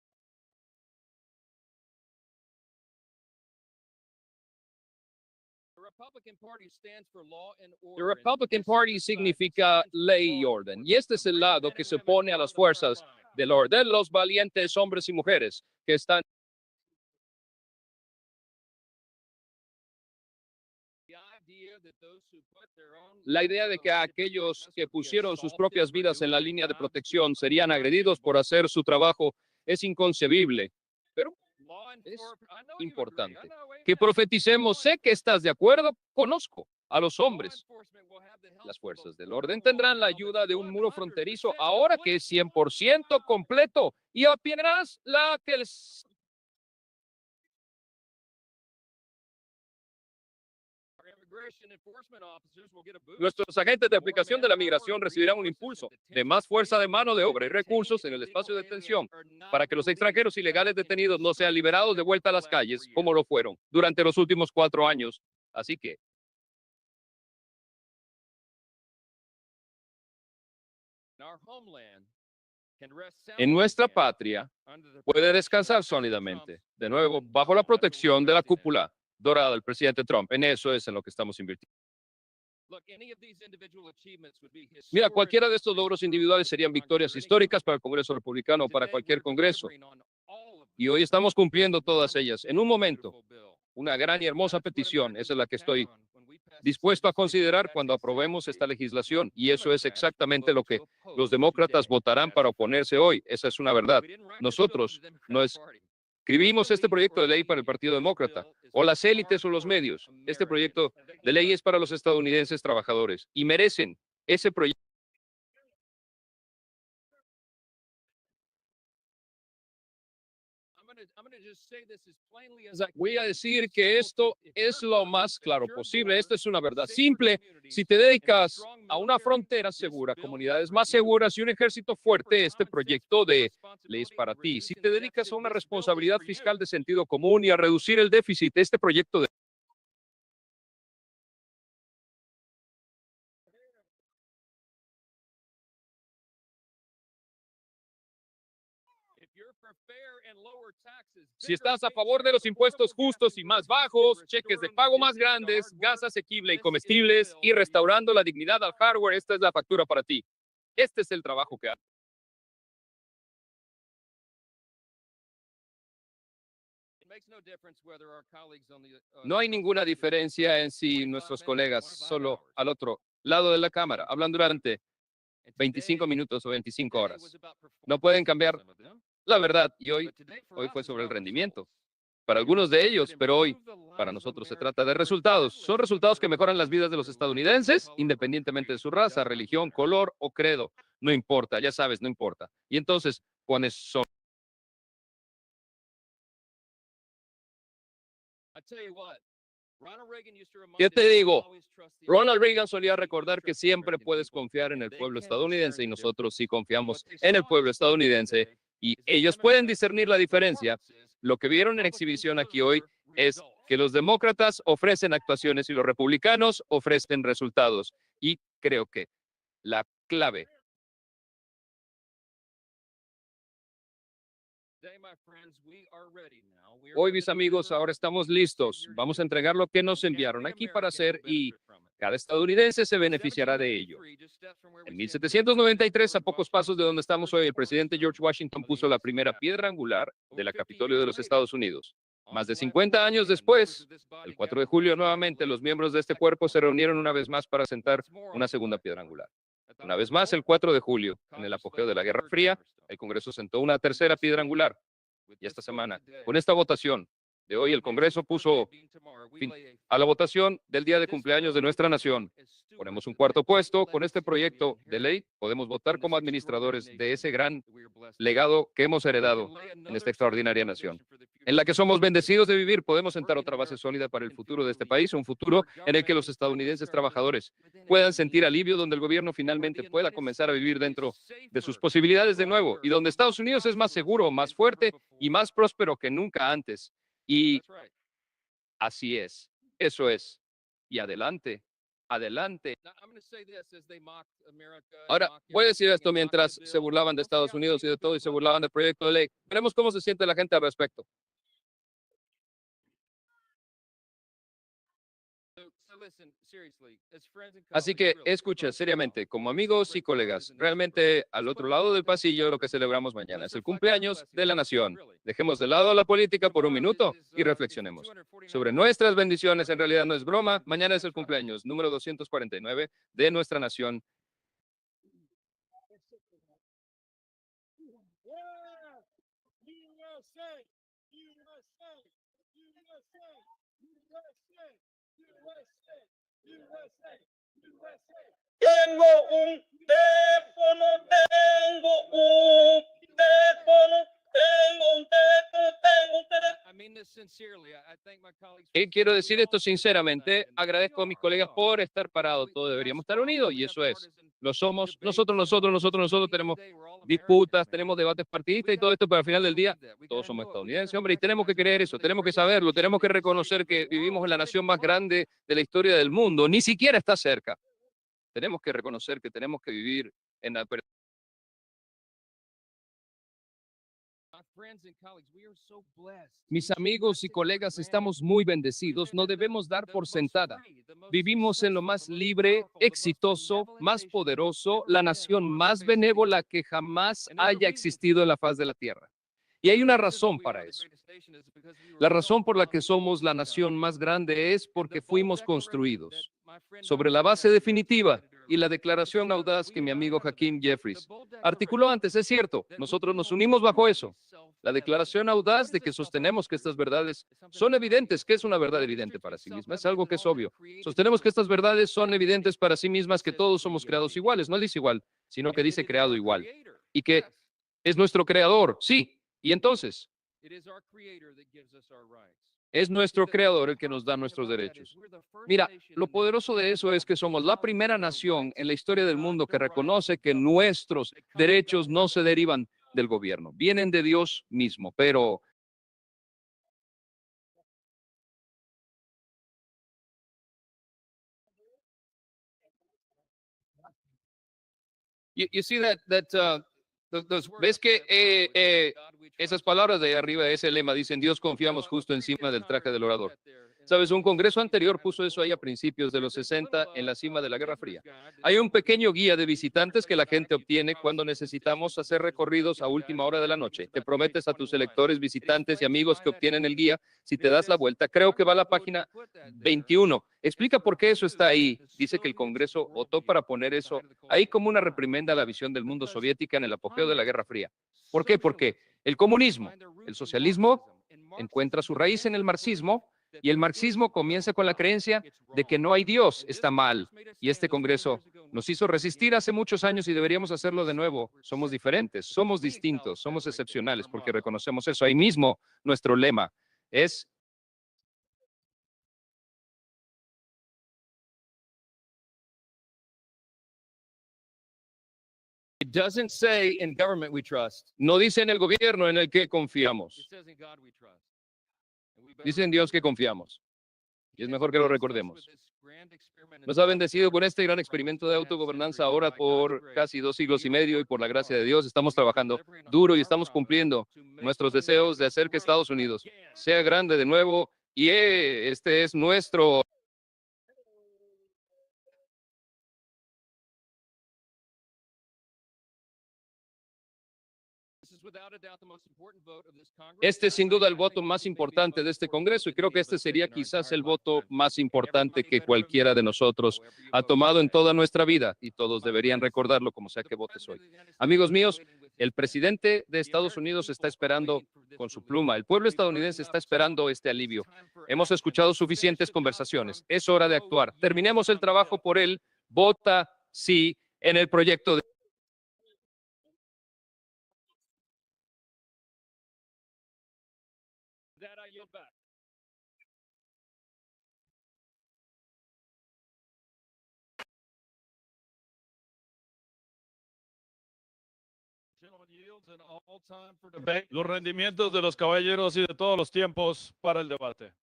el Republican Party significa ley y orden, y este es el lado que se opone a las fuerzas del orden, los valientes hombres y mujeres que están. La idea de que aquellos que pusieron sus propias vidas en la línea de protección serían agredidos por hacer su trabajo es inconcebible, pero es importante que profeticemos. Sé que estás de acuerdo, conozco a los hombres. Las fuerzas del orden tendrán la ayuda de un muro fronterizo ahora que es 100% completo y apenas la que les Nuestros agentes de aplicación de la migración recibirán un impulso de más fuerza de mano de obra y recursos en el espacio de detención para que los extranjeros ilegales detenidos no sean liberados de vuelta a las calles como lo fueron durante los últimos 4 años. Así que en nuestra patria puede descansar sólidamente, de nuevo, bajo la protección de la cúpula dorada del presidente Trump. En eso es en lo que estamos invirtiendo. Mira, cualquiera de estos logros individuales serían victorias históricas para el Congreso republicano o para cualquier Congreso. Y hoy estamos cumpliendo todas ellas. En un momento, una gran y hermosa petición, esa es la que estoy dispuesto a considerar cuando aprobemos esta legislación. Y eso es exactamente lo que los demócratas votarán para oponerse hoy. Esa es una verdad. Nosotros no escribimos este proyecto de ley para el Partido Demócrata o las élites o los medios. Este proyecto de ley es para los estadounidenses trabajadores y merecen ese proyecto. Voy a decir que esto es lo más claro posible. Esto es una verdad simple. Si te dedicas a una frontera segura, comunidades más seguras y un ejército fuerte, este proyecto de ley es para ti. Si te dedicas a una responsabilidad fiscal de sentido común y a reducir el déficit, este proyecto de Si estás a favor de los impuestos justos y más bajos, cheques de pago más grandes, gas asequible y comestibles y restaurando la dignidad al hardware, esta es la factura para ti. Este es el trabajo que hace. No hay ninguna diferencia en si nuestros colegas, solo al otro lado de la Cámara, hablan durante 25 minutos o 25 horas. No pueden cambiar la verdad, y hoy fue sobre el rendimiento. Para algunos de ellos, pero hoy para nosotros se trata de resultados. Son resultados que mejoran las vidas de los estadounidenses, independientemente de su raza, religión, color o credo. No importa, ya sabes, no importa. Y entonces, ¿cuáles son? ¿Qué te digo? Ronald Reagan solía recordar que siempre puedes confiar en el pueblo estadounidense y nosotros sí confiamos en el pueblo estadounidense y ellos pueden discernir la diferencia. Lo que vieron en exhibición aquí hoy es que los demócratas ofrecen actuaciones y los republicanos ofrecen resultados. Y creo que la clave hoy, mis amigos, ahora estamos listos. Vamos a entregar lo que nos enviaron aquí para hacer y cada estadounidense se beneficiará de ello. En 1793, a pocos pasos de donde estamos hoy, el presidente George Washington puso la primera piedra angular de la Capitolio de los Estados Unidos. Más de 50 años después, el 4 de julio, nuevamente, los miembros de este cuerpo se reunieron una vez más para sentar una segunda piedra angular. Una vez más, el 4 de julio, en el apogeo de la Guerra Fría, el Congreso sentó una tercera piedra angular. Y esta semana, con esta votación de hoy, el Congreso puso fin a la votación del día de cumpleaños de nuestra nación. Ponemos un cuarto puesto. Con este proyecto de ley podemos votar como administradores de ese gran legado que hemos heredado en esta extraordinaria nación, en la que somos bendecidos de vivir. Podemos sentar otra base sólida para el futuro de este país, un futuro en el que los estadounidenses trabajadores puedan sentir alivio, donde el gobierno finalmente pueda comenzar a vivir dentro de sus posibilidades de nuevo y donde Estados Unidos es más seguro, más fuerte y más próspero que nunca antes. Y así es, eso es. Y adelante, adelante. Ahora, voy a decir esto mientras se burlaban de Estados Unidos y de todo y se burlaban del proyecto de ley. Veremos cómo se siente la gente al respecto. Así que escucha seriamente, como amigos y colegas, realmente al otro lado del pasillo lo que celebramos mañana es el cumpleaños de la nación. Dejemos de lado la política por un minuto y reflexionemos sobre nuestras bendiciones. En realidad no es broma, mañana es el cumpleaños número 249 de nuestra nación. Tengo un teléfono, tengo un teléfono, tengo un teléfono, tengo un teléfono. Quiero decir esto sinceramente, agradezco a mis colegas por estar parados, todos deberíamos estar unidos y eso es, lo somos, nosotros tenemos disputas, tenemos debates partidistas y todo esto, pero al final del día todos somos estadounidenses, hombre, y tenemos que creer eso, tenemos que saberlo, tenemos que reconocer que vivimos en la nación más grande de la historia del mundo, ni siquiera está cerca. Tenemos que reconocer que tenemos que vivir en la apertura. Mis amigos y colegas, estamos muy bendecidos, no debemos dar por sentada. Vivimos en lo más libre, exitoso, más poderoso, la nación más benévola que jamás haya existido en la faz de la tierra. Y hay una razón para eso. La razón por la que somos la nación más grande es porque fuimos construidos sobre la base definitiva y la declaración audaz que mi amigo Hakeem Jeffries articuló antes. Es cierto, nosotros nos unimos bajo eso. La declaración audaz de que sostenemos que estas verdades son evidentes. ¿Qué es una verdad evidente para sí misma? Es algo que es obvio. Sostenemos que estas verdades son evidentes para sí mismas, que todos somos creados iguales. No dice igual, sino que dice creado igual. Y que es nuestro creador, sí. Y entonces, es nuestro creador el que nos da nuestros derechos. Mira, lo poderoso de eso es que somos la primera nación en la historia del mundo que reconoce que nuestros derechos no se derivan del gobierno, vienen de Dios mismo, pero you see ves que esas palabras de ahí arriba, ese lema, dicen Dios confiamos justo encima del traje del orador. Sabes, un congreso anterior puso eso ahí a principios de los 60 en la cima de la Guerra Fría. Hay un pequeño guía de visitantes que la gente obtiene cuando necesitamos hacer recorridos a última hora de la noche. Te prometes a tus electores, visitantes y amigos que obtienen el guía si te das la vuelta. Creo que va a la página 21. Explica por qué eso está ahí. Dice que el Congreso votó para poner eso ahí como una reprimenda a la visión del mundo soviética en el apogeo de la Guerra Fría. ¿Por qué? Porque el comunismo, el socialismo, encuentra su raíz en el marxismo y el marxismo comienza con la creencia de que no hay Dios, está mal. Y este Congreso nos hizo resistir hace muchos años y deberíamos hacerlo de nuevo. Somos diferentes, somos distintos, somos excepcionales porque reconocemos eso. Ahí mismo nuestro lema es It doesn't say in government we trust. no dice en el gobierno en el que It confiamos, says in God we trust. dice en Dios que confiamos. Y es mejor que lo recordemos. Nos ha bendecido con este gran experimento de autogobernanza ahora por casi 2 siglos y medio y por la gracia de Dios estamos trabajando duro y estamos cumpliendo nuestros deseos de hacer que Estados Unidos sea grande de nuevo y este es nuestro. Este es sin duda el voto más importante de este Congreso y creo que este sería quizás el voto más importante que cualquiera de nosotros ha tomado en toda nuestra vida y todos deberían recordarlo como sea que votes hoy. Amigos míos, el presidente de Estados Unidos está esperando con su pluma. El pueblo estadounidense está esperando este alivio. Hemos escuchado suficientes conversaciones. Es hora de actuar. Terminemos el trabajo por él. Vota sí en el proyecto de Los rendimientos de los caballeros y de todos los tiempos para el debate.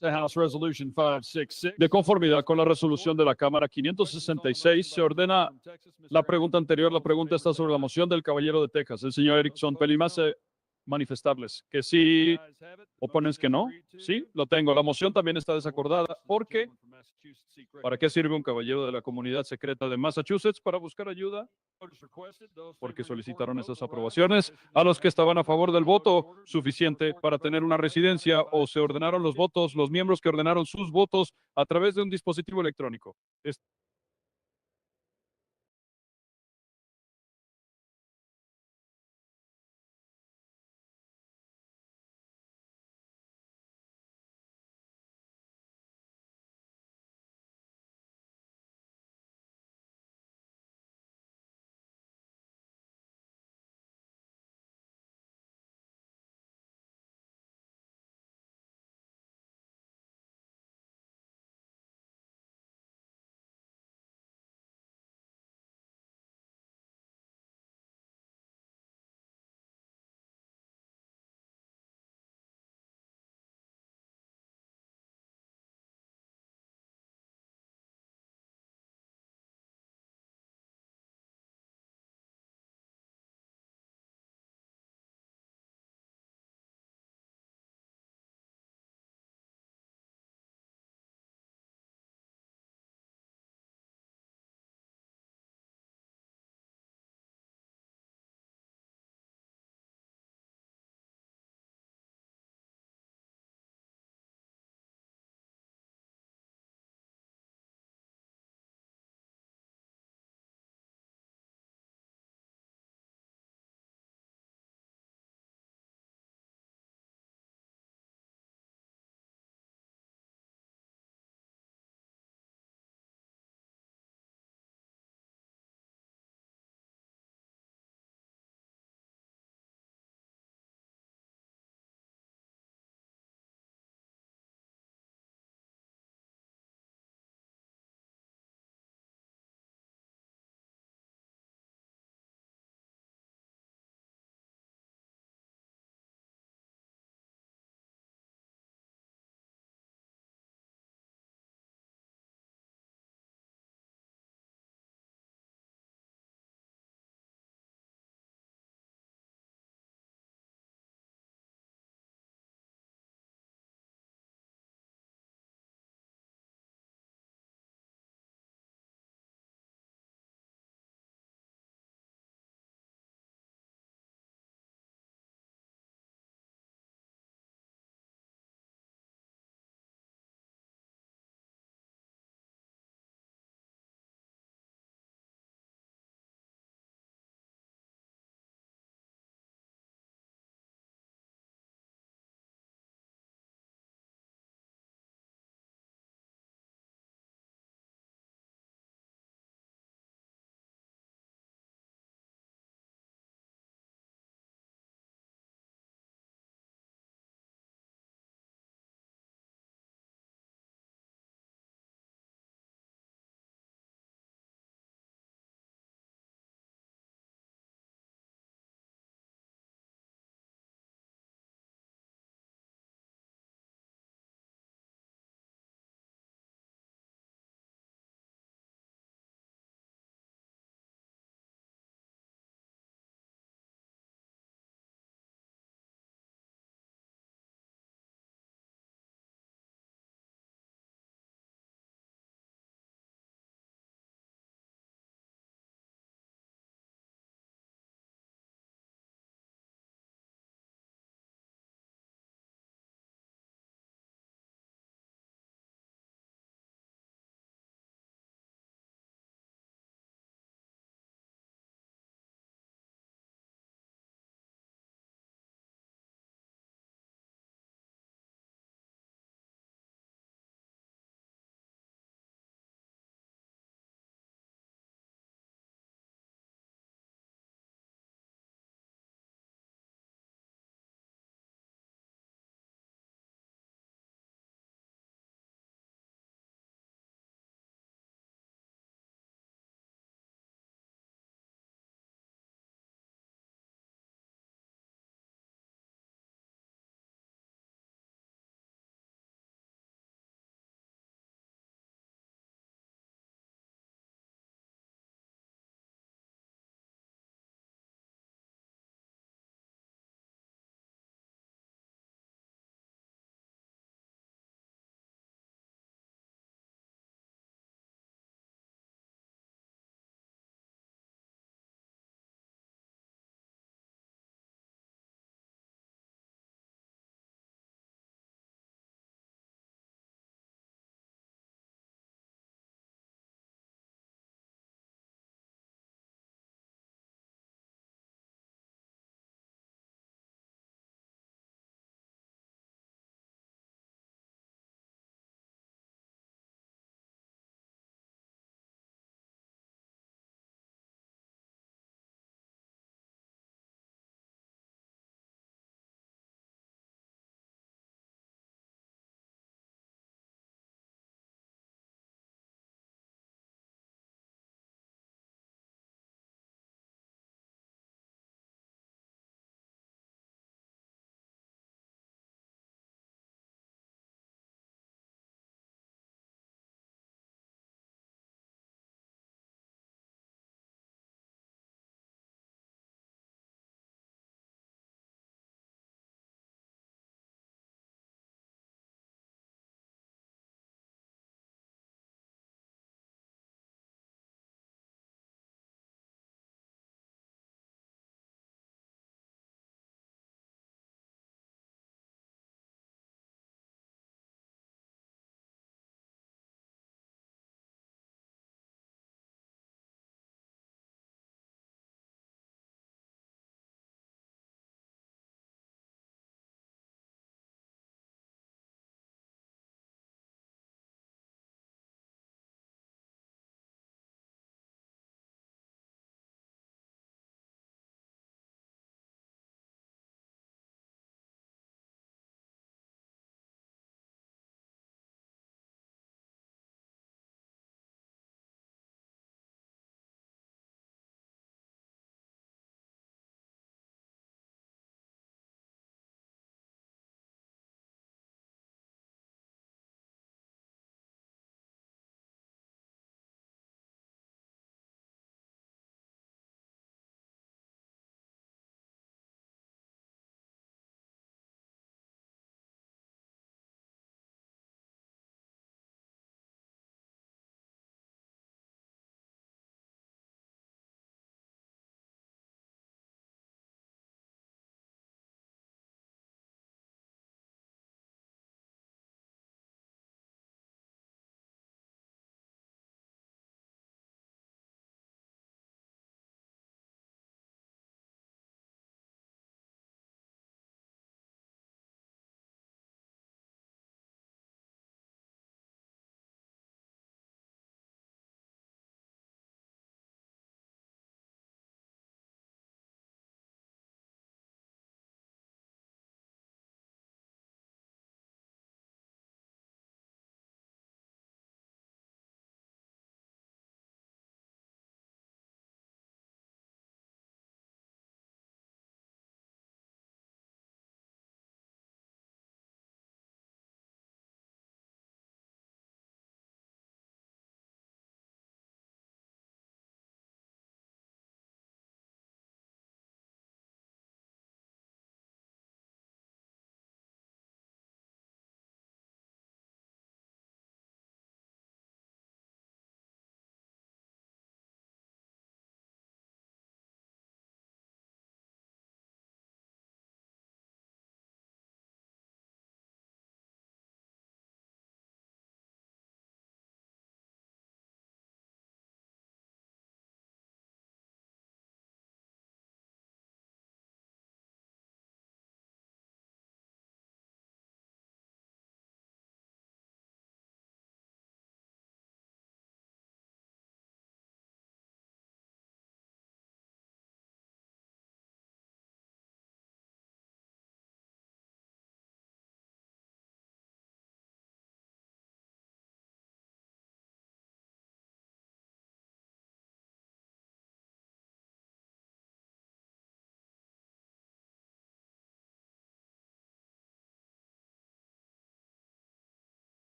House Resolution 566. De conformidad con la resolución de la Cámara 566, se ordena la pregunta anterior. La pregunta está sobre la moción del caballero de Texas, el señor Erickson. Más manifestables que sí, opones que no. Sí, lo tengo. La moción también está desacordada porque ¿para qué sirve un caballero de la comunidad secreta de Massachusetts? Para buscar ayuda. Porque solicitaron esas aprobaciones a los que estaban a favor del voto suficiente para tener una residencia o se ordenaron los votos, los miembros que ordenaron sus votos a través de un dispositivo electrónico.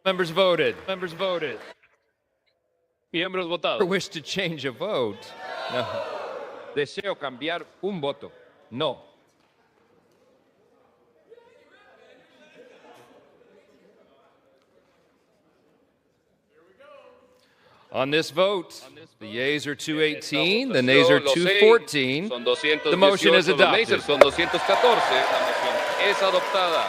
Members voted. Miembros Or votados. wish to change a vote? No. Deseo cambiar un voto. No. On this vote, the yeas are 218, the nays are Los sí 214. son 218, The motion is los adopted. nays son 214. La moción es adoptada.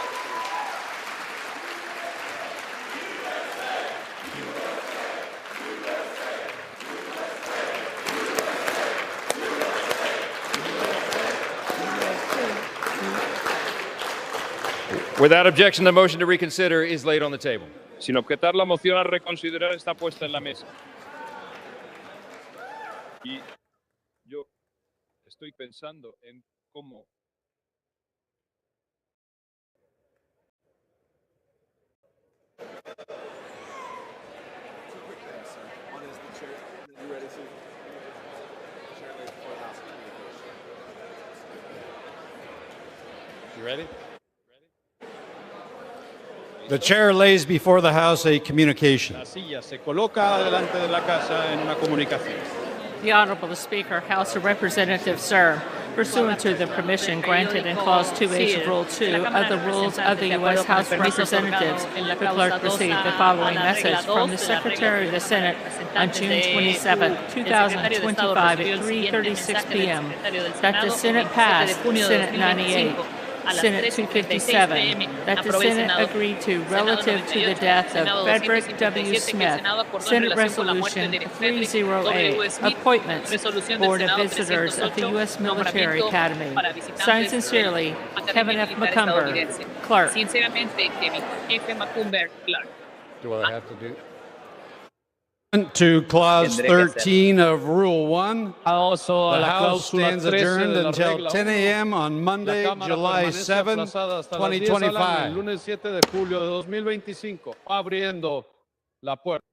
Without objection, the motion to reconsider is laid on the table. Sin objetar, la moción a reconsiderar está puesta en la mesa. Y yo estoy pensando en cómo You ready? The chair lays before the House a communication. la silla se coloca delante de la casa en una comunicación. The Honorable Speaker, House of Representatives, sir, pursuant to the permission granted in Clause 2H of Rule 2 of the Rules of the U.S. House of Representatives, the clerk received the following message from the Secretary of the Senate on June 27, 2025 at 3:36 p.m. that the Senate passed Senate 98, Senate 257, that the Senate agreed to relative to the death of Frederick W. Smith, Senate Resolution 308, appointments, Board of Visitors of the U.S. Military Academy. Signed sincerely, Kevin F. McCumber, Clerk. Do what I have to do? To Clause 13 of Rule 1, Also, the House stands adjourned until 10 a.m. on Monday, July 7, 2025. lunes 7 de julio de 2025, abriendo la puerta.